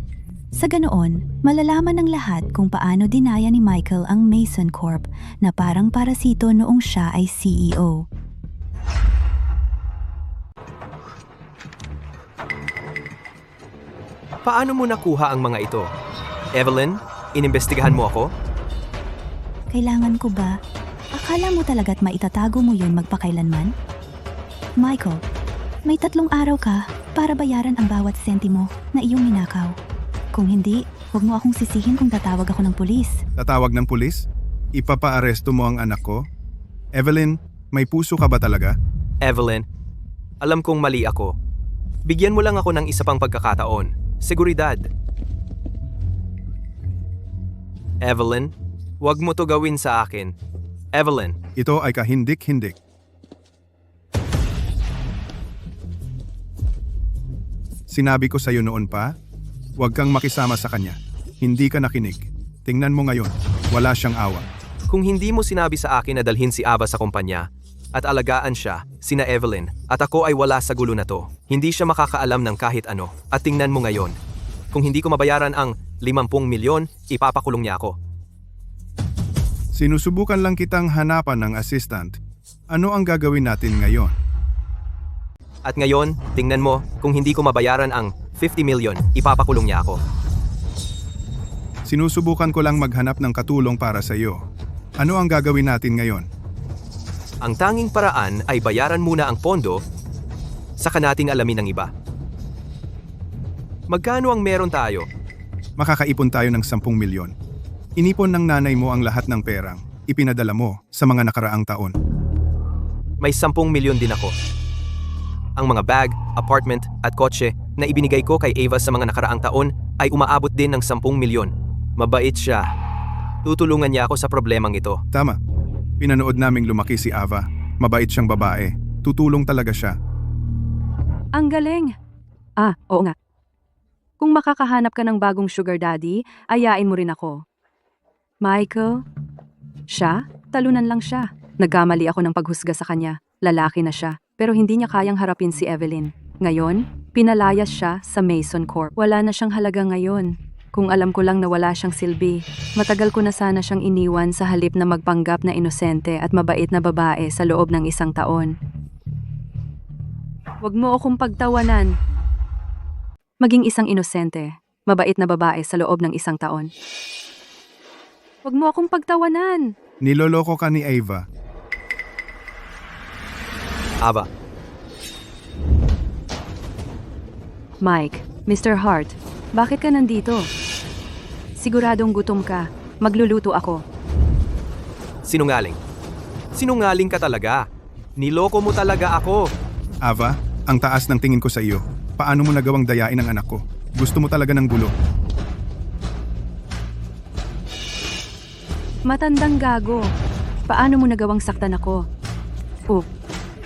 Sa ganoon, malalaman ng lahat kung paano dinaya ni Michael ang Mason Corp na parang parasito noong siya ay CEO. Paano mo nakuha ang mga ito? Evelyn, inimbestigahan mo ako? Kailangan ko ba? Akala mo talaga't maitatago mo yun magpakailanman? Michael, may 3 araw ka para bayaran ang bawat sentimo na iyong ninakaw. Kung hindi, huwag mo akong sisihin kung tatawag ako ng pulis. Tatawag ng pulis? Ipapaaresto mo ang anak ko? Evelyn, may puso ka ba talaga? Evelyn, alam kong mali ako. Bigyan mo lang ako ng isa pang pagkakataon. Seguridad. Evelyn, wag mo to gawin sa akin. Evelyn, Ito ay kahindik-hindik. Sinabi ko sa'yo noon pa, huwag kang makisama sa kanya. Hindi ka nakinig. Tingnan mo ngayon, wala siyang awa. kung hindi mo sinabi sa akin na dalhin si Ava sa kumpanya at alagaan siya, sina Evelyn, at ako ay wala sa gulo na to, hindi siya makakaalam ng kahit ano. At tingnan mo ngayon, kung hindi ko mabayaran ang 50 milyon, ipapakulong niya ako. Sinusubukan lang kitang hanapan ng assistant. Ano ang gagawin natin ngayon? At ngayon, tingnan mo, kung hindi ko mabayaran ang 50 milyon, ipapakulong niya ako. Sinusubukan ko lang maghanap ng katulong para sa iyo. Ano ang gagawin natin ngayon? Ang tanging paraan ay bayaran muna ang pondo, saka nating alamin ang iba. Magkano ang meron tayo? Makakaipon tayo ng 10 milyon. Inipon ng nanay mo ang lahat ng perang ipinadala mo sa mga nakaraang taon. May 10 milyon din ako. Ang mga bag, apartment at kotse na ibinigay ko kay Ava sa mga nakaraang taon ay umaabot din ng 10 milyon. Mabait siya. Tutulungan niya ako sa problemang ito. Tama. Pinanood naming lumaki si Ava. Mabait siyang babae. Tutulong talaga siya. Ang galing! Oo nga. Kung makakahanap ka ng bagong sugar daddy, ayain mo rin ako. Michael? Siya? Talunan lang siya. Nagkamali ako ng paghusga sa kanya. Lalaki na siya, pero hindi niya kayang harapin si Evelyn. Ngayon, pinalayas siya sa Mason Corp. Wala na siyang halaga ngayon. Kung alam ko lang na wala siyang silbi, matagal ko na sana siyang iniwan sa halip na magpanggap na inosente at mabait na babae sa loob ng 1 taon. Huwag mo akong pagtawanan. Maging isang inosente, mabait na babae sa loob ng 1 taon. Huwag mo akong pagtawanan. Niloloko ka ni Ava. Ava, Mike, Mr. Hart, bakit ka nandito? Siguradong gutom ka. Magluluto ako. sinungaling. Sinungaling ka talaga. Niloko mo talaga ako. Ava, ang taas ng tingin ko sa iyo. Paano mo nagawang dayain ang anak ko? Gusto mo talaga ng gulo. Matandang gago. Paano mo nagawang saktan ako?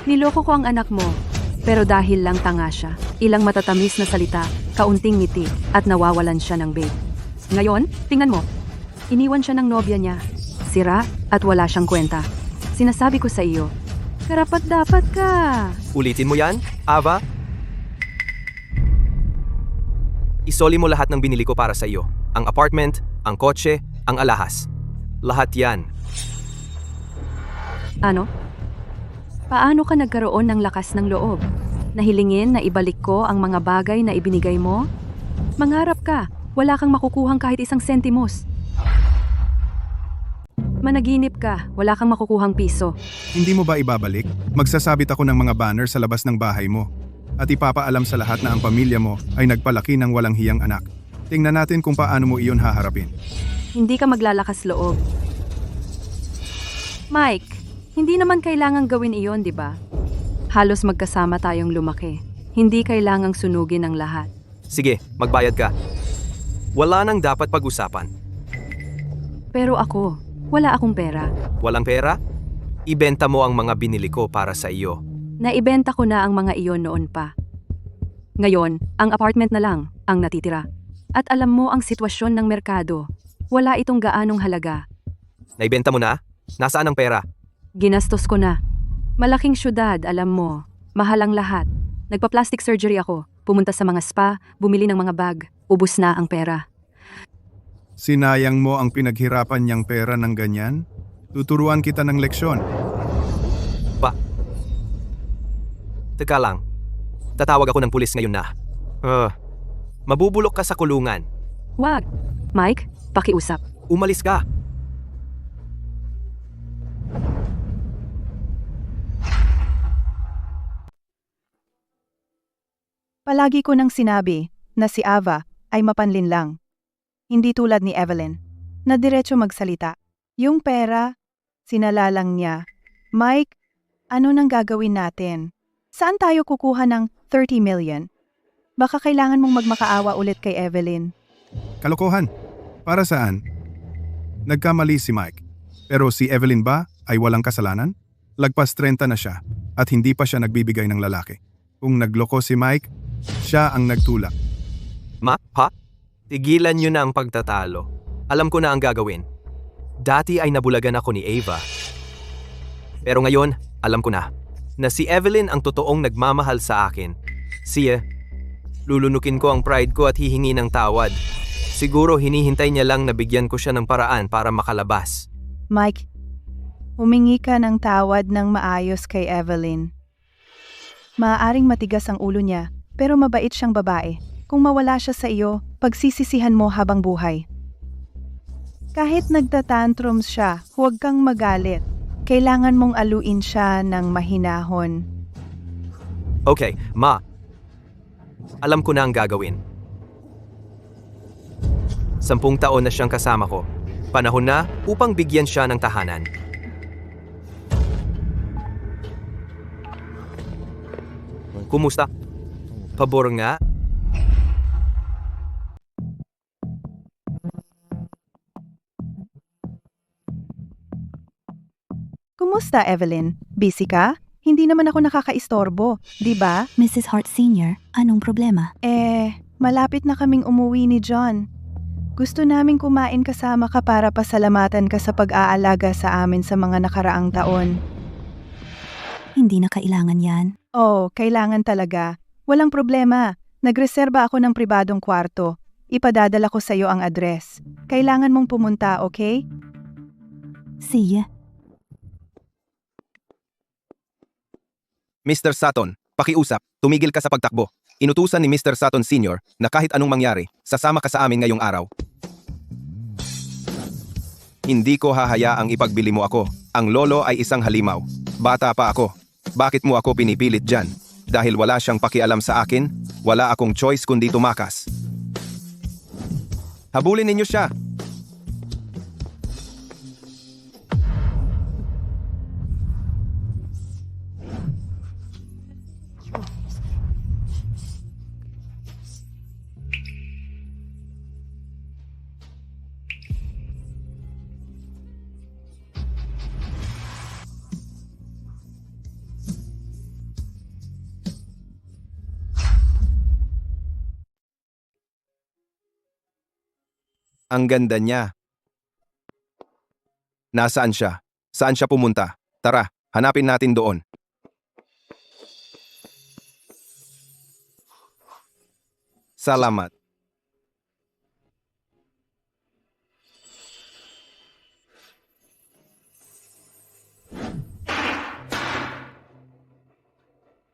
Niloko ko ang anak mo. Pero dahil lang tanga siya, ilang matatamis na salita, kaunting ngiti, at nawawalan siya ng babe. Ngayon, tingnan mo. Iniwan siya ng nobya niya. Sira at wala siyang kwenta. Sinasabi ko sa iyo, karapat dapat ka. Ulitin mo yan, Ava? Isoli mo lahat ng binili ko para sa iyo. Ang apartment, ang kotse, ang alahas. Lahat yan. Ano? Paano ka nagkaroon ng lakas ng loob? Nahilingin na ibalik ko ang mga bagay na ibinigay mo? Mangarap ka, wala kang makukuhang kahit 1 sentimos. Managinip ka, wala kang makukuhang piso. Hindi mo ba ibabalik? Magsasabit ako ng mga banner sa labas ng bahay mo. At ipapaalam sa lahat na ang pamilya mo ay nagpalaki ng walang hiyang anak. Tingnan natin kung paano mo iyon haharapin. Hindi ka maglalakas loob. Mike, hindi naman kailangang gawin iyon, di ba? Halos magkasama tayong lumaki. Hindi kailangang sunugin ang lahat. Sige, magbayad ka. Wala nang dapat pag-usapan. Pero ako, wala akong pera. Walang pera? Ibenta mo ang mga binili ko para sa iyo. Naibenta ko na ang mga iyon noon pa. Ngayon, ang apartment na lang ang natitira. At alam mo ang sitwasyon ng merkado. Wala itong gaanong halaga. Naibenta mo na? Nasaan ang pera? Ginastos ko na. Malaking syudad, alam mo. Mahal ang lahat. Nagpa-plastic surgery ako. Pumunta sa mga spa, bumili ng mga bag. Ubus na ang pera. Sinayang mo ang pinaghirapan niyang pera ng ganyan? Tuturuan kita ng leksyon. Teka lang. Tatawag ako ng pulis ngayon na. Mabubulok ka sa kulungan. Wag. Mike, pakiusap. Umalis ka. Palagi ko nang sinabi na si Ava ay mapanlinlang. Hindi tulad ni Evelyn, na diretso magsalita. Yung pera, sinalalang niya. Mike, ano nang gagawin natin? Saan tayo kukuha ng 30 million? Baka kailangan mong magmakaawa ulit kay Evelyn. Kalokohan. Para saan? Nagkamali si Mike. Pero si Evelyn ba ay walang kasalanan? Lagpas 30 na siya at hindi pa siya nagbibigay ng lalaki. Kung nagloko si Mike, siya ang nagtulak. Pa? Tigilan nyo na ang pagtatalo. Alam ko na ang gagawin. Dati ay nabulagan ako ni Ava. Pero ngayon, alam ko na si Evelyn ang totoong nagmamahal sa akin. Siya, lulunukin ko ang pride ko at hihingi ng tawad. Siguro hinihintay niya lang na bigyan ko siya ng paraan para makalabas. Mike, humingi ka ng tawad ng maayos kay Evelyn. Maaaring matigas ang ulo niya, pero mabait siyang babae. Kung mawala siya sa iyo, pagsisisihan mo habang buhay. Kahit nagtatantrums siya, huwag kang magalit. Kailangan mong aluin siya ng mahinahon. Okay, Ma. Alam ko na ang gagawin. 10 taon na siyang kasama ko. Panahon na upang bigyan siya ng tahanan. Kumusta? Pabor nga? Kumusta, Evelyn? Busy ka? Hindi naman ako nakakaistorbo, di ba? Mrs. Hart Sr., anong problema? Malapit na kaming umuwi ni John. Gusto naming kumain kasama ka para pasalamatan ka sa pag-aalaga sa amin sa mga nakaraang taon. Hindi na kailangan yan. Oh, kailangan talaga. Walang problema. Nagreserba ako ng pribadong kwarto. Ipadadala ko sa iyo ang address. Kailangan mong pumunta, okay? Siya. Mr. Sutton, pakiusap, tumigil ka sa pagtakbo. Inutusan ni Mr. Sutton Sr. na kahit anong mangyari, sasama ka sa amin ngayong araw. Hindi ko hahayaang ipagbili mo ako. Ang lolo ay isang halimaw. Bata pa ako. Bakit mo ako pinipilit dyan? Dahil wala siyang pakialam sa akin, wala akong choice kundi tumakas. Habulin ninyo siya. Ang ganda niya. Nasaan siya? Saan siya pumunta? Tara, hanapin natin doon. Salamat.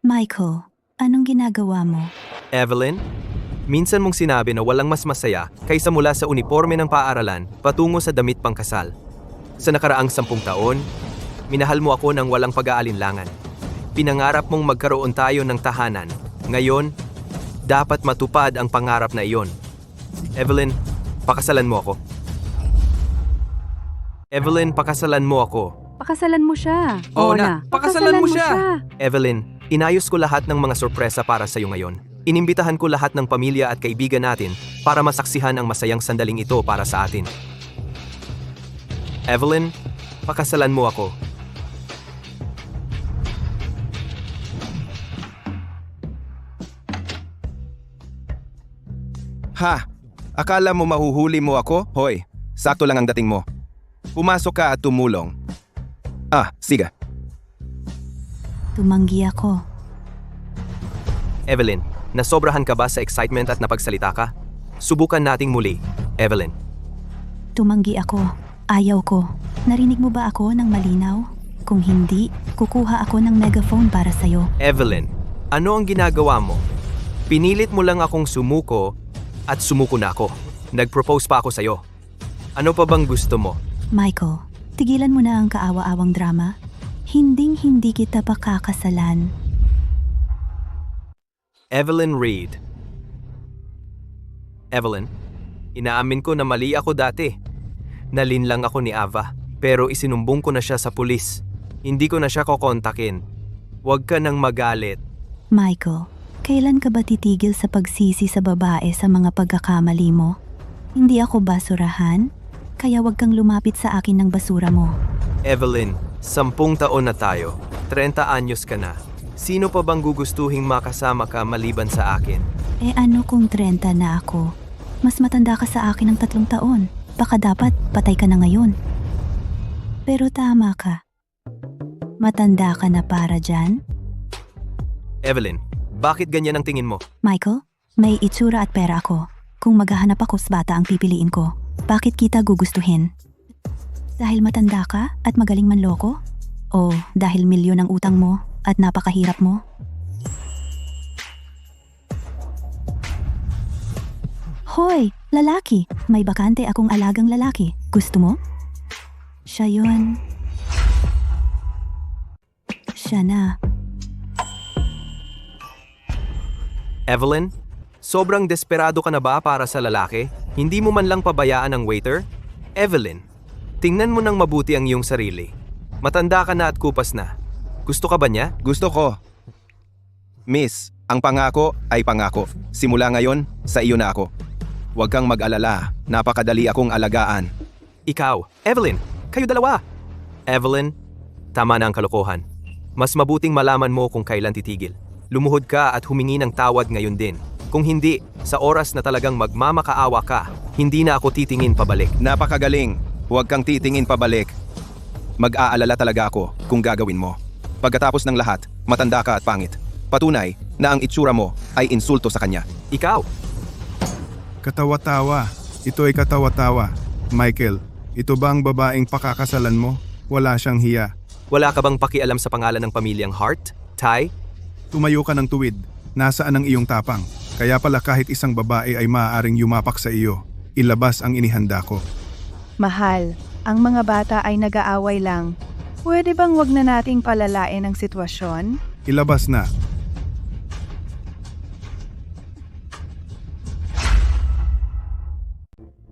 Michael, anong ginagawa mo? Evelyn? Minsan mong sinabi na walang mas masaya kaysa mula sa uniforme ng paaralan patungo sa damit pangkasal. Sa nakaraang 10 taon, minahal mo ako ng walang pag-aalinlangan. Pinangarap mong magkaroon tayo ng tahanan. Ngayon, dapat matupad ang pangarap na iyon. Evelyn, pakasalan mo ako. Evelyn, pakasalan mo ako. Pakasalan mo siya. Oo na, pakasalan mo siya. Evelyn, inayos ko lahat ng mga sorpresa para sa iyo ngayon. Inimbitahan ko lahat ng pamilya at kaibigan natin para masaksihan ang masayang sandaling ito para sa atin. Evelyn, pakasalan mo ako. Ha? Akala mo mahuhuli mo ako? Hoy, sakto lang ang dating mo. Pumasok ka at tumulong. Siga. Tumanggi ako. Evelyn, nasobrahan ka ba sa excitement at napagsalita ka? Subukan nating muli, Evelyn. Tumanggi ako. Ayaw ko. Narinig mo ba ako ng malinaw? Kung hindi, kukuha ako ng megaphone para sa'yo. Evelyn, ano ang ginagawa mo? Pinilit mo lang akong sumuko at sumuko na ako. Nag-propose pa ako sa'yo. Ano pa bang gusto mo? Michael, tigilan mo na ang kaawa-awang drama. Hinding-hindi kita pakakasalan. Evelyn Reed. Evelyn, inaamin ko na mali ako dati. Nalinlang ako ni Ava, pero isinumbong ko na siya sa pulis. Hindi ko na siya kokontakin. Huwag ka nang magalit. Michael, Kailan ka ba titigil sa pagsisi sa babae sa mga pagkakamali mo? Hindi ako basurahan, kaya wag kang lumapit sa akin ng basura mo. Evelyn, 10 taon na tayo. 30 anyos ka na. Sino pa bang gugustuhing makasama ka maliban sa akin? Eh ano kung 30 na ako? Mas matanda ka sa akin ng 3 taon. Baka dapat patay ka na ngayon. Pero tama ka. Matanda ka na para dyan? Evelyn, bakit ganyan ang tingin mo? Michael, may itsura at pera ako. Kung maghahanap ako sa bata ang pipiliin ko, bakit kita gugustuhin? Dahil matanda ka at magaling manloko? O dahil milyon ang utang mo at napakahirap mo? Hoy, lalaki! May bakante akong alagang lalaki. Gusto mo? Siya yun. Siya na. Evelyn, sobrang desperado ka na ba para sa lalaki? Hindi mo man lang pabayaan ang waiter? Evelyn, tingnan mo nang mabuti ang iyong sarili. Matanda ka na at kupas na. Gusto ka ba niya? Gusto ko. Miss, ang pangako ay pangako. Simula ngayon, sa iyo na ako. Huwag kang mag-alala, napakadali akong alagaan. Ikaw, Evelyn, kayo dalawa. Evelyn, tama na ang kalokohan. Mas mabuting malaman mo kung kailan titigil. Lumuhod ka at humingi ng tawad ngayon din. Kung hindi, sa oras na talagang magmamakaawa ka, hindi na ako titingin pabalik. Napakagaling, huwag kang titingin pabalik. Mag-aalala talaga ako kung gagawin mo. Pagkatapos ng lahat, matanda ka at pangit. Patunay na ang itsura mo ay insulto sa kanya. Ikaw, Katawa-tawa. Ito ay katawa-tawa. Michael, ito ba ang babaeng pakakasalan mo? Wala siyang hiya. wala ka bang pakialam sa pangalan ng pamilyang Hart? Ty? Tumayo ka ng tuwid. Nasaan ang iyong tapang? Kaya pala kahit isang babae ay maaaring yumapak sa iyo. Ilabas ang inihanda ko. Mahal, ang mga bata ay nag-aaway lang. Pwede bang wag na nating palalain ang sitwasyon? Ilabas na.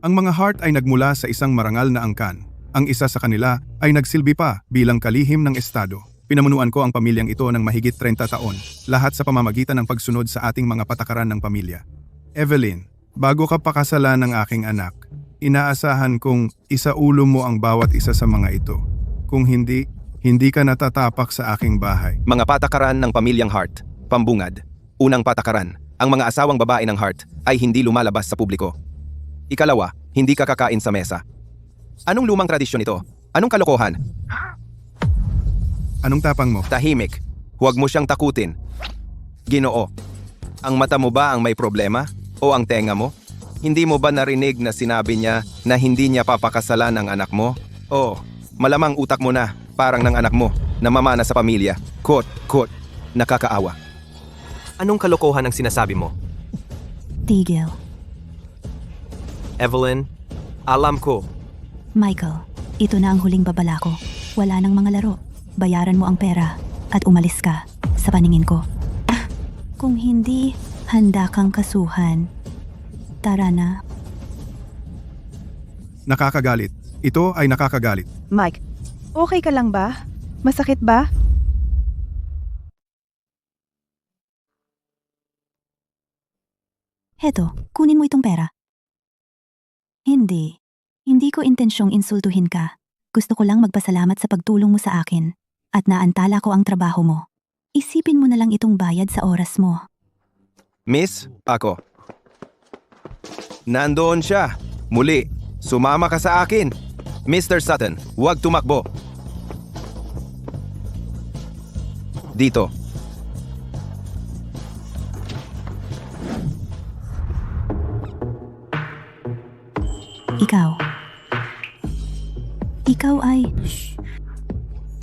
Ang mga Hart ay nagmula sa isang marangal na angkan. Ang isa sa kanila ay nagsilbi pa bilang kalihim ng estado. Pinamunuan ko ang pamilyang ito ng mahigit 30 taon, lahat sa pamamagitan ng pagsunod sa ating mga patakaran ng pamilya. Evelyn, bago ka pakasalan ng aking anak, inaasahan kong isaulo mo ang bawat isa sa mga ito. Kung hindi, hindi ka natatapak sa aking bahay. Mga patakaran ng pamilyang Hart. Pambungad. Unang patakaran, ang mga asawang babae ng Hart ay hindi lumalabas sa publiko. Ikalawa, hindi ka kakain sa mesa. Anong lumang tradisyon ito? Anong kalokohan? Anong tapang mo? Tahimik. Huwag mo siyang takutin. Ginoo, ang mata mo ba ang may problema? O ang tenga mo? Hindi mo ba narinig na sinabi niya na hindi niya papakasalan ang anak mo? O, malamang utak mo na, parang ng anak mo, na mamana sa pamilya. Kot, nakakaawa. Anong kalokohan ang sinasabi mo? Tigil. Evelyn, alam ko. Michael, ito na ang huling babala ko. Wala nang mga laro. Bayaran mo ang pera at umalis ka sa paningin ko. Kung hindi, handa kang kasuhan. Tara na. Nakakagalit. Ito ay nakakagalit. Mike, okay ka lang ba? Masakit ba? Heto, kunin mo itong pera. Hindi. Hindi ko intensyong insultuhin ka. Gusto ko lang magpasalamat sa pagtulong mo sa akin at naantala ko ang trabaho mo. Isipin mo na lang itong bayad sa oras mo. Miss, ako. Nandoon siya. Muli, sumama ka sa akin. Mr. Sutton, huwag tumakbo. Dito. Ikaw ay...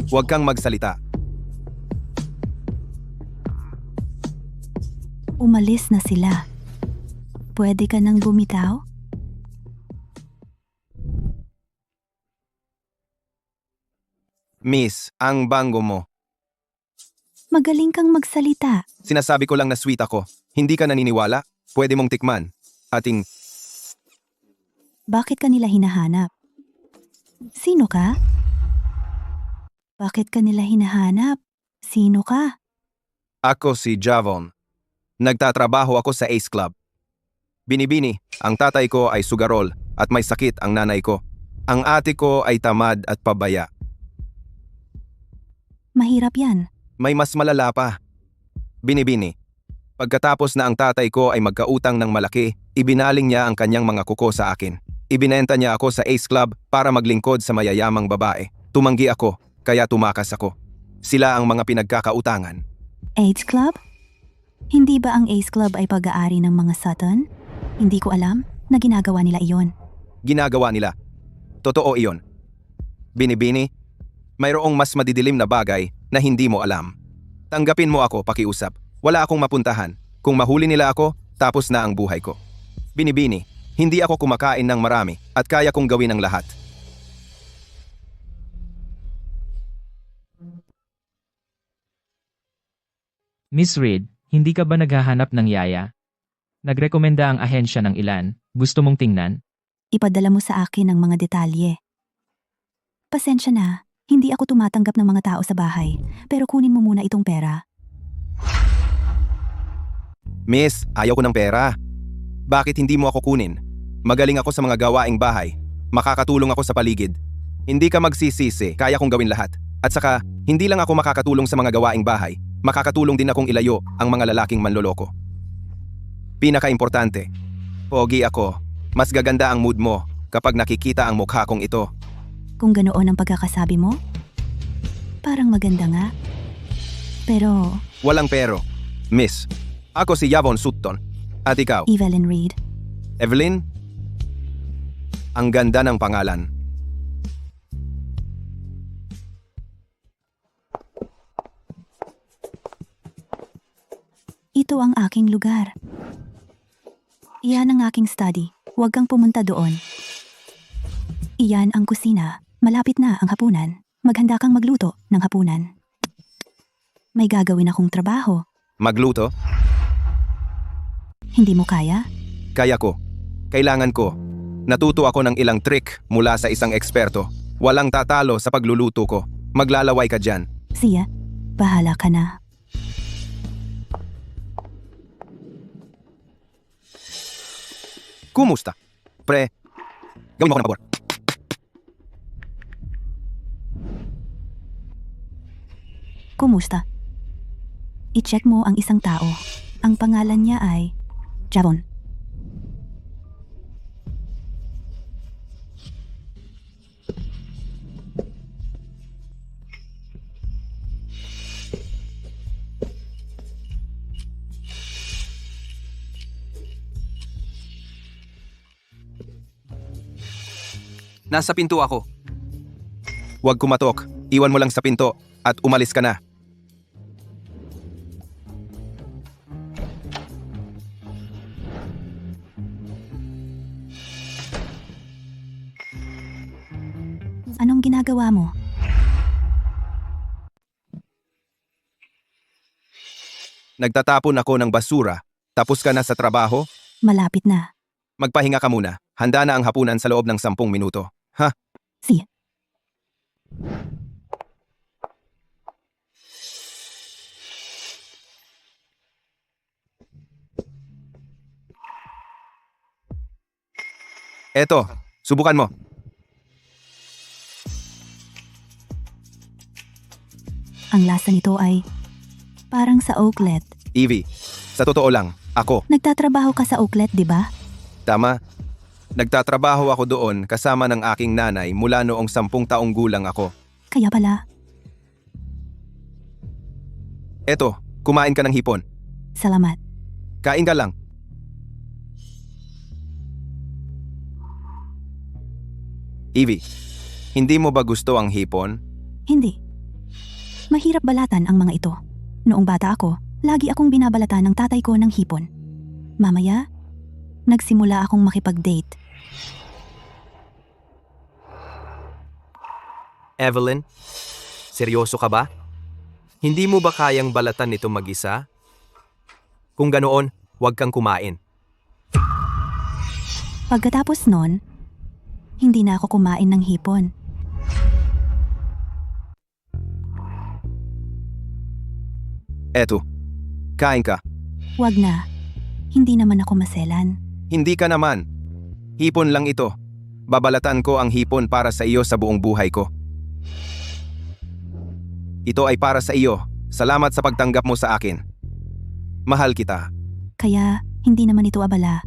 Huwag kang magsalita. Umalis na sila. Pwede ka nang bumitaw? Miss, ang bango mo. Magaling kang magsalita. Sinasabi ko lang na sweet ako. Hindi ka naniniwala? Pwede mong tikman. Ating... Bakit ka nila hinahanap? Sino ka? Bakit ka nila hinahanap? Sino ka? Ako si Javon. Nagtatrabaho ako sa Ace Club. Binibini, ang tatay ko ay sugarol at may sakit ang nanay ko. Ang ate ko ay tamad at pabaya. Mahirap yan. May mas malala pa. Binibini, pagkatapos na ang tatay ko ay magkautang ng malaki, ibinaling niya ang kanyang mga kuko sa akin. Ibinenta niya ako sa Ace Club para maglingkod sa mayayamang babae. Tumanggi ako, kaya tumakas ako. Sila ang mga pinagkakautangan. Ace Club? Hindi ba ang Ace Club ay pag-aari ng mga Sutton? Hindi ko alam na ginagawa nila iyon. Ginagawa nila. Totoo iyon. Binibini, mayroong mas madidilim na bagay na hindi mo alam. Tanggapin mo ako, pakiusap. Wala akong mapuntahan. Kung mahuli nila ako, tapos na ang buhay ko. Binibini, hindi ako kumakain ng marami at kaya kong gawin ang lahat. Miss Reed, hindi ka ba naghahanap ng yaya? Nagrekomenda ang ahensya ng ilan. Gusto mong tingnan? Ipadala mo sa akin ang mga detalye. Pasensya na, hindi ako tumatanggap ng mga tao sa bahay, pero kunin mo muna itong pera. Miss, ayaw ko ng pera. Bakit hindi mo ako kunin? Magaling ako sa mga gawaing bahay. Makakatulong ako sa paligid. Hindi ka magsisisi, kaya kong gawin lahat. At saka, hindi lang ako makakatulong sa mga gawaing bahay, makakatulong din akong ilayo ang mga lalaking manloloko. Pinaka-importante, pogi ako. Mas gaganda ang mood mo kapag nakikita ang mukha kong ito. Kung ganoon ang pagkakasabi mo, parang maganda nga. Pero, Walang pero. Miss, ako si Yvonne Sutton. At ikaw, Evelyn Reed, Evelyn? Ang ganda ng pangalan. ito ang aking lugar. Iyan ang aking study. Huwag kang pumunta doon. Iyan ang kusina. Malapit na ang hapunan. Maghanda kang magluto ng hapunan. May gagawin akong trabaho. Magluto? Hindi mo kaya? Kaya ko. Kailangan ko. Natuto ako ng ilang trick mula sa isang eksperto. Walang tatalo sa pagluluto ko. Maglalaway ka dyan. Siya, bahala ka na. Kumusta? Pre, gawin mo ako ng pabor. Kumusta? I-check mo ang isang tao. Ang pangalan niya ay Javon. Nasa pinto ako. Huwag kumatok. Iwan mo lang sa pinto at umalis ka na. Anong ginagawa mo? Nagtatapon ako ng basura. Tapos ka na sa trabaho? Malapit na. Magpahinga ka muna. Handa na ang hapunan sa loob ng 10 minuto. Ha? Siya. Eto, subukan mo. Ang lasa nito ay parang sa Oaklet. Evie, sa totoo lang, ako, Nagtatrabaho ka sa Oaklet, di ba? tama? Nagtatrabaho ako doon kasama ng aking nanay mula noong 10 taong gulang ako. Kaya pala, Eto, kumain ka ng hipon. salamat. Kain ka lang. Evie, hindi mo ba gusto ang hipon? Hindi. Mahirap balatan ang mga ito. Noong bata ako, lagi akong binabalatan ng tatay ko ng hipon. Mamaya, nagsimula akong makipag-date. Evelyn, seryoso ka ba? Hindi mo ba kayang balatan ito mag-isa? Kung ganoon, huwag kang kumain. Pagkatapos nun, hindi na ako kumain ng hipon. Eto, kain ka. Wag na. Hindi naman ako maselan. Hindi ka naman. Hipon lang ito. Babalatan ko ang hipon para sa iyo sa buong buhay ko. Ito ay para sa iyo. Salamat sa pagtanggap mo sa akin. Mahal kita. Kaya, hindi naman ito abala.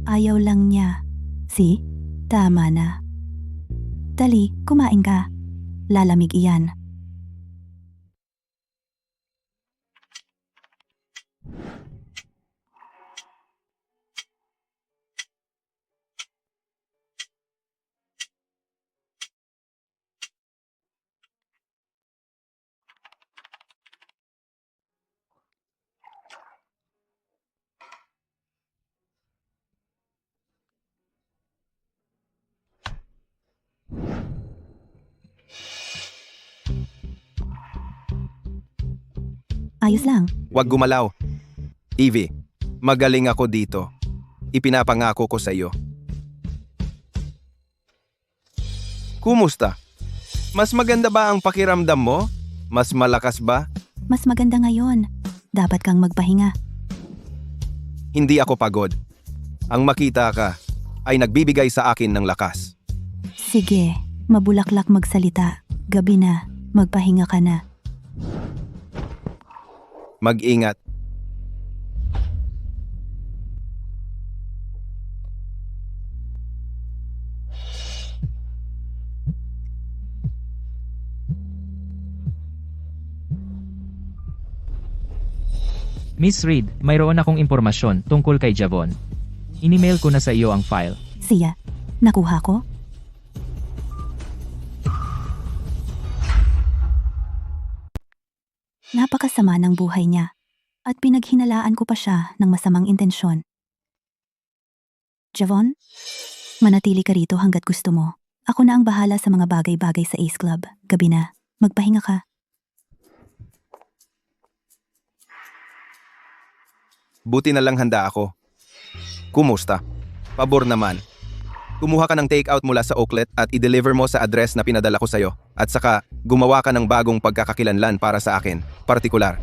Ayaw lang niya. Si? Tama na. Dali, kumain ka. Lalamig iyan. Ayos lang. Huwag gumalaw. Evie, magaling ako dito. Ipinapangako ko sa iyo. Kumusta? Mas maganda ba ang pakiramdam mo? Mas malakas ba? Mas maganda ngayon. Dapat kang magpahinga. Hindi ako pagod. Ang makita ka ay nagbibigay sa akin ng lakas. Sige, mabulaklak magsalita. Gabi na, magpahinga ka na. Mag-ingat. Miss Reed, mayroon akong impormasyon tungkol kay Javon. Inimail ko na sa iyo ang file. Siya, nakuha ko? Napakasama ng buhay niya at pinaghinalaan ko pa siya ng masamang intensyon. Javon, manatili ka rito hanggat gusto mo. Ako na ang bahala sa mga bagay-bagay sa Ace Club. Gabi na, magpahinga ka. Buti na lang handa ako. Kumusta? Pabor naman. Kumuha ka ng takeout mula sa Oaklet at i-deliver mo sa address na pinadala ko sa'yo. At saka, gumawa ka ng bagong pagkakakilanlan para sa akin. Partikular.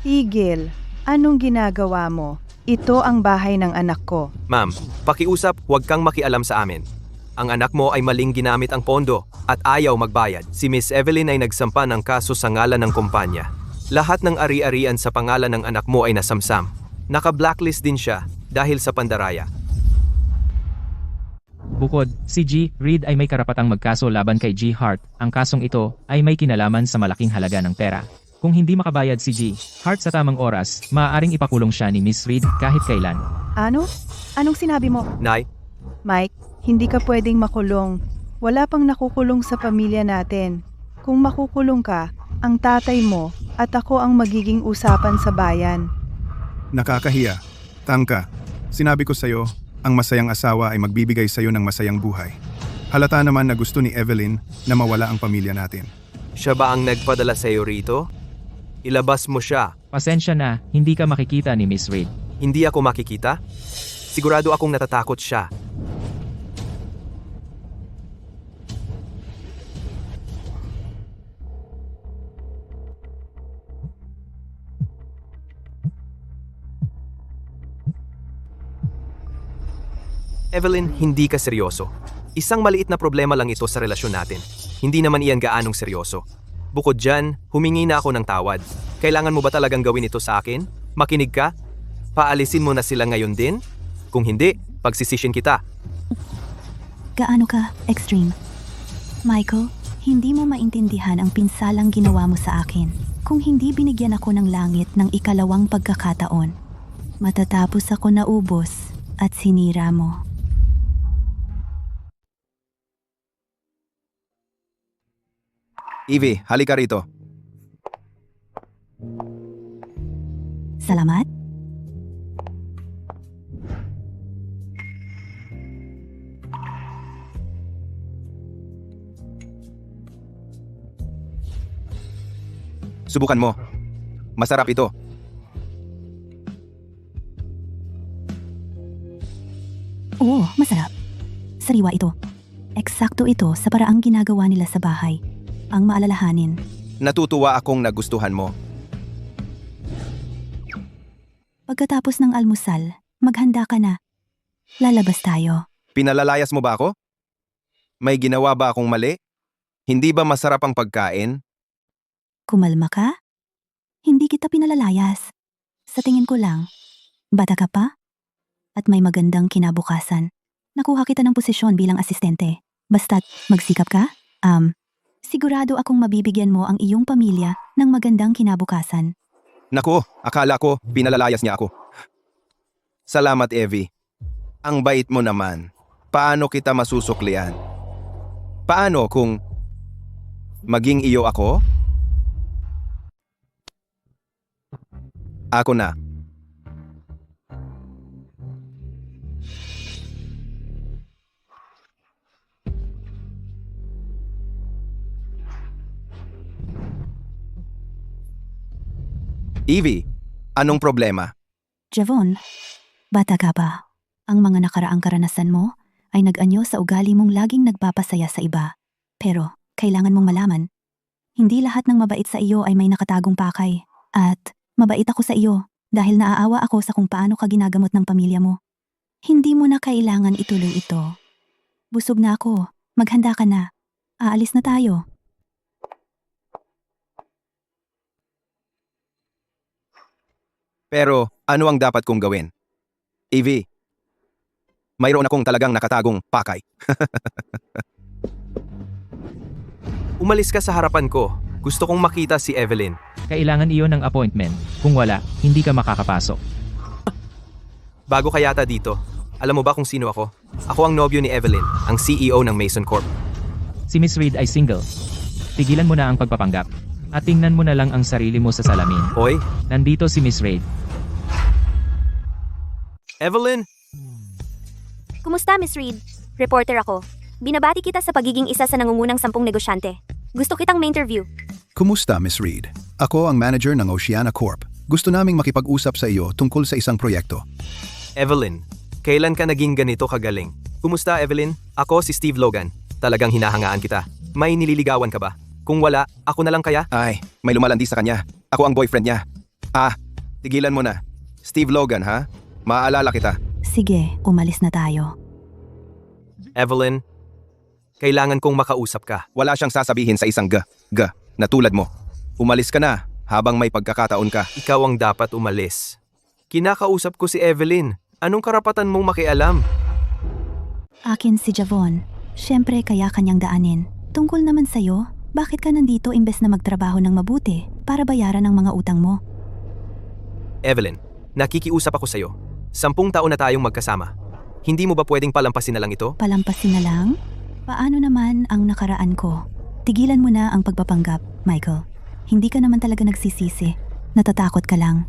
Tigil, anong ginagawa mo? Ito ang bahay ng anak ko. Ma'am, pakiusap, huwag kang makialam sa amin. Ang anak mo ay maling ginamit ang pondo at ayaw magbayad. Si Miss Evelyn ay nagsampa ng kaso sa ngalan ng kumpanya. Lahat ng ari-arian sa pangalan ng anak mo ay nasamsam. Naka-blacklist din siya dahil sa pandaraya. Bukod, si G. Reed ay may karapatang magkaso laban kay G. Hart. Ang kasong ito ay may kinalaman sa malaking halaga ng pera. Kung hindi makabayad si G. Hart sa tamang oras, maaaring ipakulong siya ni Miss Reed kahit kailan. Ano? Anong sinabi mo? Nay, Mike, hindi ka pwedeng makulong. Wala pang nakukulong sa pamilya natin. Kung makukulong ka, ang tatay mo at ako ang magiging usapan sa bayan. Nakakahiya. Tangka. Sinabi ko sa'yo, ang masayang asawa ay magbibigay sa'yo ng masayang buhay. Halata naman na gusto ni Evelyn na mawala ang pamilya natin. siya ba ang nagpadala sa'yo rito? Ilabas mo siya. Pasensya na, hindi ka makikita ni Miss Reed. Hindi ako makikita? Sigurado akong natatakot siya. Evelyn, hindi ka seryoso. Isang maliit na problema lang ito sa relasyon natin. Hindi naman iyan gaanong seryoso. Bukod dyan, humingi na ako ng tawad. Kailangan mo ba talagang gawin ito sa akin? Makinig ka? Paalisin mo na sila ngayon din? Kung hindi, pagsisisyon kita. Gaano ka extreme? Michael, hindi mo maintindihan ang pinsalang ginawa mo sa akin. Kung hindi binigyan ako ng langit ng ikalawang pagkakataon, matatapos ako naubos at sinira mo. Evie, halika rito. Salamat? Subukan mo. Masarap ito. Oo, masarap. Sariwa ito. Eksakto ito sa paraang ginagawa nila sa bahay. ang maalalahanin. Natutuwa akong nagustuhan mo. Pagkatapos ng almusal, maghanda ka na. Lalabas tayo. Pinalalayas mo ba ako? May ginawa ba akong mali? Hindi ba masarap ang pagkain? Kumalma ka? Hindi kita pinalalayas. Sa tingin ko lang, bata ka pa? At may magandang kinabukasan. Nakuha kita ng posisyon bilang asistente. Basta't magsikap ka? Sigurado akong mabibigyan mo ang iyong pamilya ng magandang kinabukasan. Naku, akala ko pinalalayas niya ako. Salamat, Evie. Ang bait mo naman. Paano kita masusuklian? Paano kung maging iyo ako? Ako na. Evie, anong problema? Javon, bata ka ba? Ang mga nakaraang karanasan mo ay nag-anyo sa ugali mong laging nagpapasaya sa iba. Pero, kailangan mong malaman, hindi lahat ng mabait sa iyo ay may nakatagong pakay. At, mabait ako sa iyo dahil naaawa ako sa kung paano ka ginagamot ng pamilya mo. Hindi mo na kailangan ituloy ito. Busog na ako. Maghanda ka na. Aalis na tayo. Pero, ano ang dapat kong gawin? Evie, mayroon akong talagang nakatagong pakay. Umalis ka sa harapan ko. Gusto kong makita si Evelyn. Kailangan iyon ng appointment. Kung wala, hindi ka makakapasok. Bago ka yata dito. Alam mo ba kung sino ako? Ako ang nobyo ni Evelyn, ang CEO ng Mason Corp. Si Miss Reed ay single. Tigilan mo na ang pagpapanggap. At tingnan mo na lang ang sarili mo sa salamin. Hoy, Nandito si Miss Reed. Evelyn! Kumusta, Miss Reed? Reporter ako. Binabati kita sa pagiging isa sa nangungunang 10 negosyante. Gusto kitang ma-interview. Kumusta, Miss Reed? Ako ang manager ng Oceana Corp. Gusto naming makipag-usap sa iyo tungkol sa isang proyekto. Evelyn, kailan ka naging ganito kagaling? Kumusta, Evelyn? Ako si Steve Logan. Talagang hinahangaan kita. May nililigawan ka ba? Kung wala, ako na lang kaya? Ay, may lumalandi sa kanya. Ako ang boyfriend niya. Tigilan mo na. Steve Logan, ha? Maaalala kita. Sige, umalis na tayo. Evelyn, kailangan kong makausap ka. Wala siyang sasabihin sa isang na tulad mo. Umalis ka na habang may pagkakataon ka. Ikaw ang dapat umalis. Kinakausap ko si Evelyn. Anong karapatan mong makialam? Akin si Javon. Siyempre kaya kanyang daanin. Tungkol naman sa'yo, bakit ka nandito imbes na magtrabaho ng mabuti para bayaran ang mga utang mo? Evelyn, nakikiusap ako sa'yo. 10 taon na tayong magkasama. Hindi mo ba pwedeng palampasin na lang ito? Palampasin na lang? Paano naman ang nakaraan ko? Tigilan mo na ang pagpapanggap, Michael. Hindi ka naman talaga nagsisisi. Natatakot ka lang.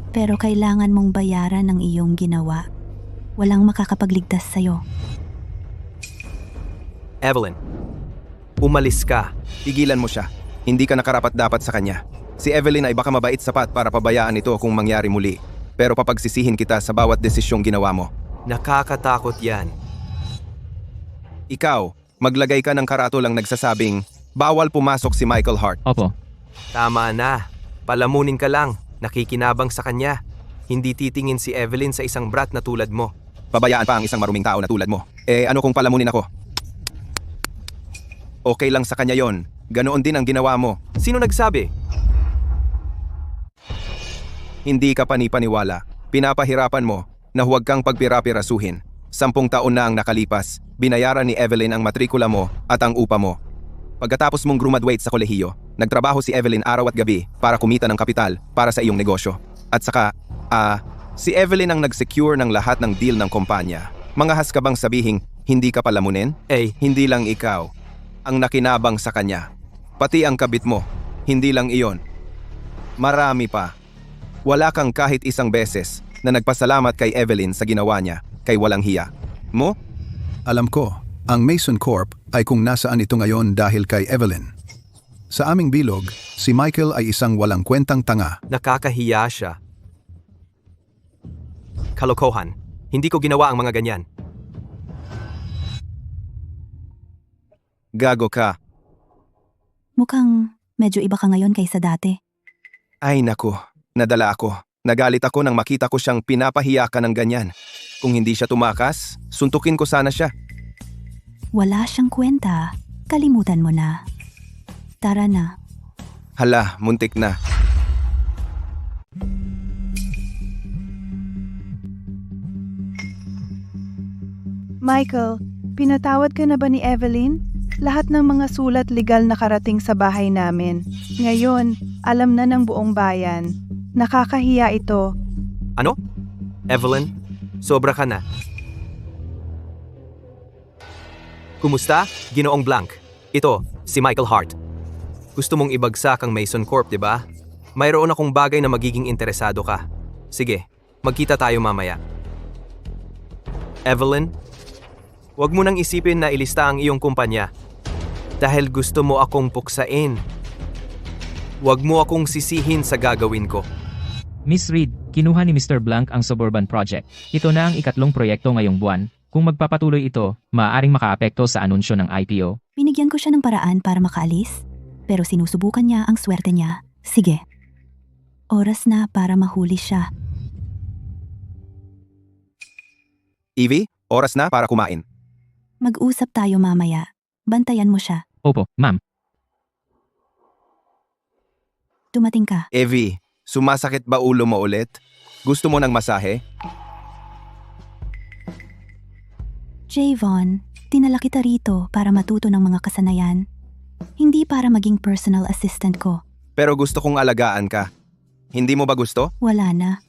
Pero kailangan mong bayaran ang iyong ginawa. Walang makakapagligtas sa'yo. Evelyn, umalis ka. Tigilan mo siya. Hindi ka nakarapat-dapat sa kanya. Si Evelyn ay baka mabait sapat para pabayaan ito kung mangyari muli. Pero papagsisihin kita sa bawat desisyong ginawa mo. Nakakatakot yan. Ikaw, maglagay ka ng karatulang nagsasabing, bawal pumasok si Michael Hart. Opo. Tama na. Palamunin ka lang. Nakikinabang sa kanya. Hindi titingin si Evelyn sa isang brat na tulad mo. Pabayaan pa ang isang maruming tao na tulad mo. Ano kung palamunin ako? Okay lang sa kanya yon. Ganoon din ang ginawa mo. Sino nagsabi? Hindi ka panipaniwala. Pinapahirapan mo na huwag kang pagpira-pirasuhin. 10 taon na ang nakalipas. Binayaran ni Evelyn ang matrikula mo at ang upa mo. Pagkatapos mong graduate sa kolehiyo, nagtrabaho si Evelyn araw at gabi para kumita ng kapital para sa iyong negosyo. At saka, si Evelyn ang nag-secure ng lahat ng deal ng kumpanya. Mangahas ka bang sabihing hindi ka palamunin? Hindi lang ikaw ang nakinabang sa kanya. Pati ang kabit mo. Hindi lang iyon. Marami pa. Wala kang kahit isang beses na nagpasalamat kay Evelyn sa ginawa niya kay walang hiya. Mo? Alam ko, ang Mason Corp ay kung nasaan ito ngayon dahil kay Evelyn. Sa aming bilog, si Michael ay isang walang kwentang tanga. Nakakahiya siya. Kalokohan. Hindi ko ginawa ang mga ganyan. Gago ka. Mukhang medyo iba ka ngayon kaysa dati. Ay naku, nadala ako. Nagalit ako nang makita ko siyang pinapahiya ka ng ganyan. Kung hindi siya tumakas, suntukin ko sana siya. Wala siyang kwenta. Kalimutan mo na. Tara na. Hala, muntik na. Michael, pinatawad ka na ba ni Evelyn? Lahat ng mga sulat legal nakarating sa bahay namin. Ngayon, alam na ng buong bayan. Nakakahiya ito. Ano? Evelyn, sobra ka na. Kumusta? Ginoong Blanc. Ito, si Michael Hart. Gusto mong ibagsak ang Mason Corp, di ba? Mayroon akong bagay na magiging interesado ka. Sige, magkita tayo mamaya. Evelyn, huwag mo nang isipin na ilista ang iyong kumpanya. Dahil gusto mo akong puksain. Huwag mo akong sisihin sa gagawin ko. Miss Reed, kinuha ni Mr. Blanc ang Suburban Project. Ito na ang ikatlong proyekto ngayong buwan. Kung magpapatuloy ito, maaaring makaapekto sa anunsyo ng IPO. Binigyan ko siya ng paraan para makaalis, pero sinusubukan niya ang swerte niya. Sige. Oras na para mahuli siya. Evie, oras na para kumain. Mag-usap tayo mamaya. Bantayan mo siya. Opo, ma'am. Dumating ka. Evie, sumasakit ba ulo mo ulit? Gusto mo ng masahe? Javon, tinala kita rito para matuto ng mga kasanayan. Hindi para maging personal assistant ko. Pero gusto kong alagaan ka. Hindi mo ba gusto? Wala na.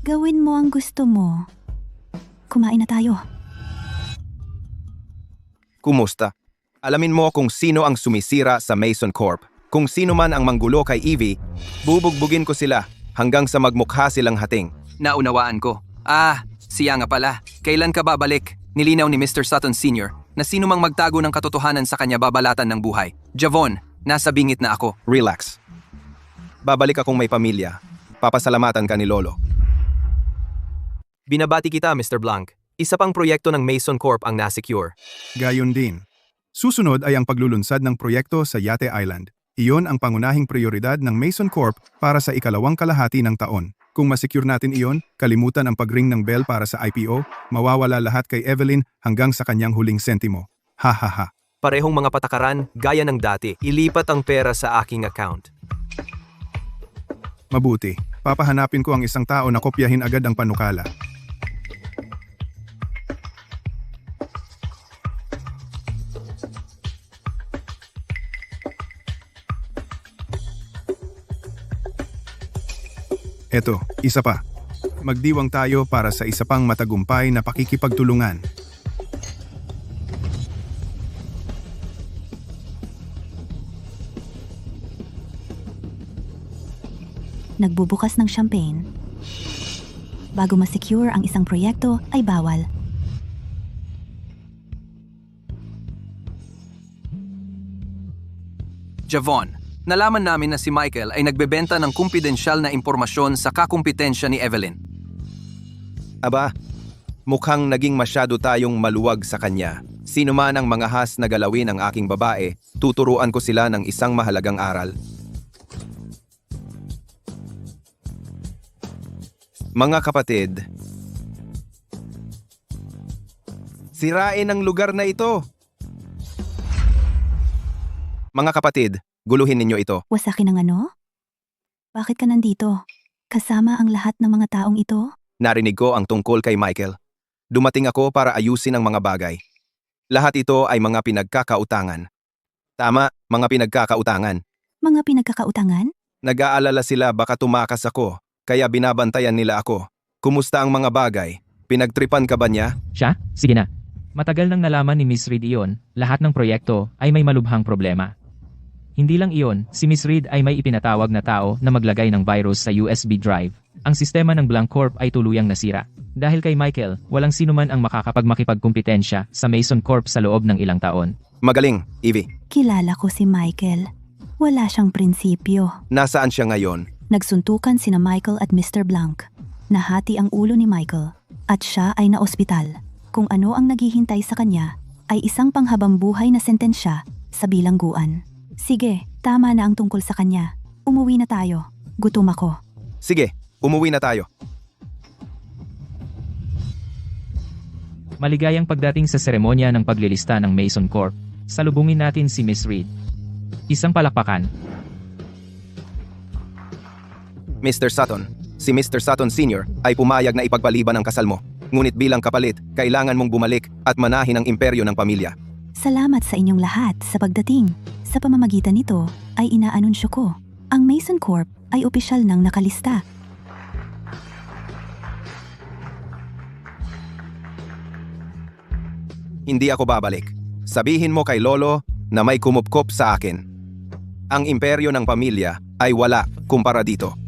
Gawin mo ang gusto mo. Kumain na tayo. Kumusta? Alamin mo kung sino ang sumisira sa Mason Corp. Kung sino man ang manggulo kay Evie, bubugbugin ko sila hanggang sa magmukha silang hating. Naunawaan ko. Siya nga pala. Kailan ka babalik? Nilinaw ni Mr. Sutton Sr. na sino mang magtago ng katotohanan sa kanya babalatan ng buhay. Javon, nasa bingit na ako. Relax. Babalik akong may pamilya. Papasalamatan ka ni Lolo. Binabati kita, Mr. Blanc. Isa pang proyekto ng Mason Corp ang nasecure. Gayon din. Susunod ay ang paglulunsad ng proyekto sa Yate Island. Iyon ang pangunahing prioridad ng Mason Corp para sa ikalawang kalahati ng taon. Kung masecure natin iyon, kalimutan ang pag-ring ng bell para sa IPO, mawawala lahat kay Evelyn hanggang sa kanyang huling sentimo. Ha ha ha. Parehong mga patakaran, gaya ng dati. Ilipat ang pera sa aking account. Mabuti. Papahanapin ko ang isang tao na kopyahin agad ang panukala. Eto, isa pa. Magdiwang tayo para sa isa pang matagumpay na pakikipagtulungan. Nagbubukas ng champagne. Bago ma-secure ang isang proyekto ay bawal. Javon, nalaman namin na si Michael ay nagbebenta ng kumpidensyal na impormasyon sa kakumpetensya ni Evelyn. Aba, mukhang naging masyado tayong maluwag sa kanya. Sino man ang mga has na galawin ang aking babae, tuturuan ko sila ng isang mahalagang aral. Mga kapatid, sirain ang lugar na ito. Mga kapatid, guluhin ninyo ito. Wasakin ang ano? Bakit ka nandito? Kasama ang lahat ng mga taong ito? Narinig ko ang tungkol kay Michael. Dumating ako para ayusin ang mga bagay. Lahat ito ay mga pinagkakautangan. Tama, mga pinagkakautangan. Mga pinagkakautangan? Nag-aalala sila baka tumakas ako, kaya binabantayan nila ako. Kumusta ang mga bagay? Pinagtripan ka ba niya? Siya? Sige na. Matagal nang nalaman ni Miss Reed iyon, lahat ng proyekto ay may malubhang problema. Hindi lang iyon, si Miss Reed ay may ipinatawag na tao na maglagay ng virus sa USB drive. Ang sistema ng Blanc Corp ay tuluyang nasira. Dahil kay Michael, walang sino man ang makakapagmakipagkumpetensya sa Mason Corp sa loob ng ilang taon. Magaling, Evie. Kilala ko si Michael. Wala siyang prinsipyo. Nasaan siya ngayon? Nagsuntukan sina Michael at Mr. Blanc. Nahati ang ulo ni Michael at siya ay naospital. Kung ano ang naghihintay sa kanya ay isang panghabambuhay na sentensya sa bilangguan. Sige, tama na ang tungkol sa kanya. Umuwi na tayo. Gutom ako. Sige, umuwi na tayo. Maligayang pagdating sa seremonya ng paglilista ng Mason Corp. Salubungin natin si Miss Reed. Isang palakpakan. Mr. Sutton, si Mr. Sutton Sr. ay pumayag na ipagpaliban ang kasal mo. Ngunit bilang kapalit, kailangan mong bumalik at manahin ang imperyo ng pamilya. Salamat sa inyong lahat sa pagdating. Sa pamamagitan nito ay inaanunsyo ko. Ang Mason Corp ay opisyal nang nakalista. Hindi ako babalik. Sabihin mo kay Lolo na may kumupkop sa akin. Ang imperyo ng pamilya ay wala kumpara dito.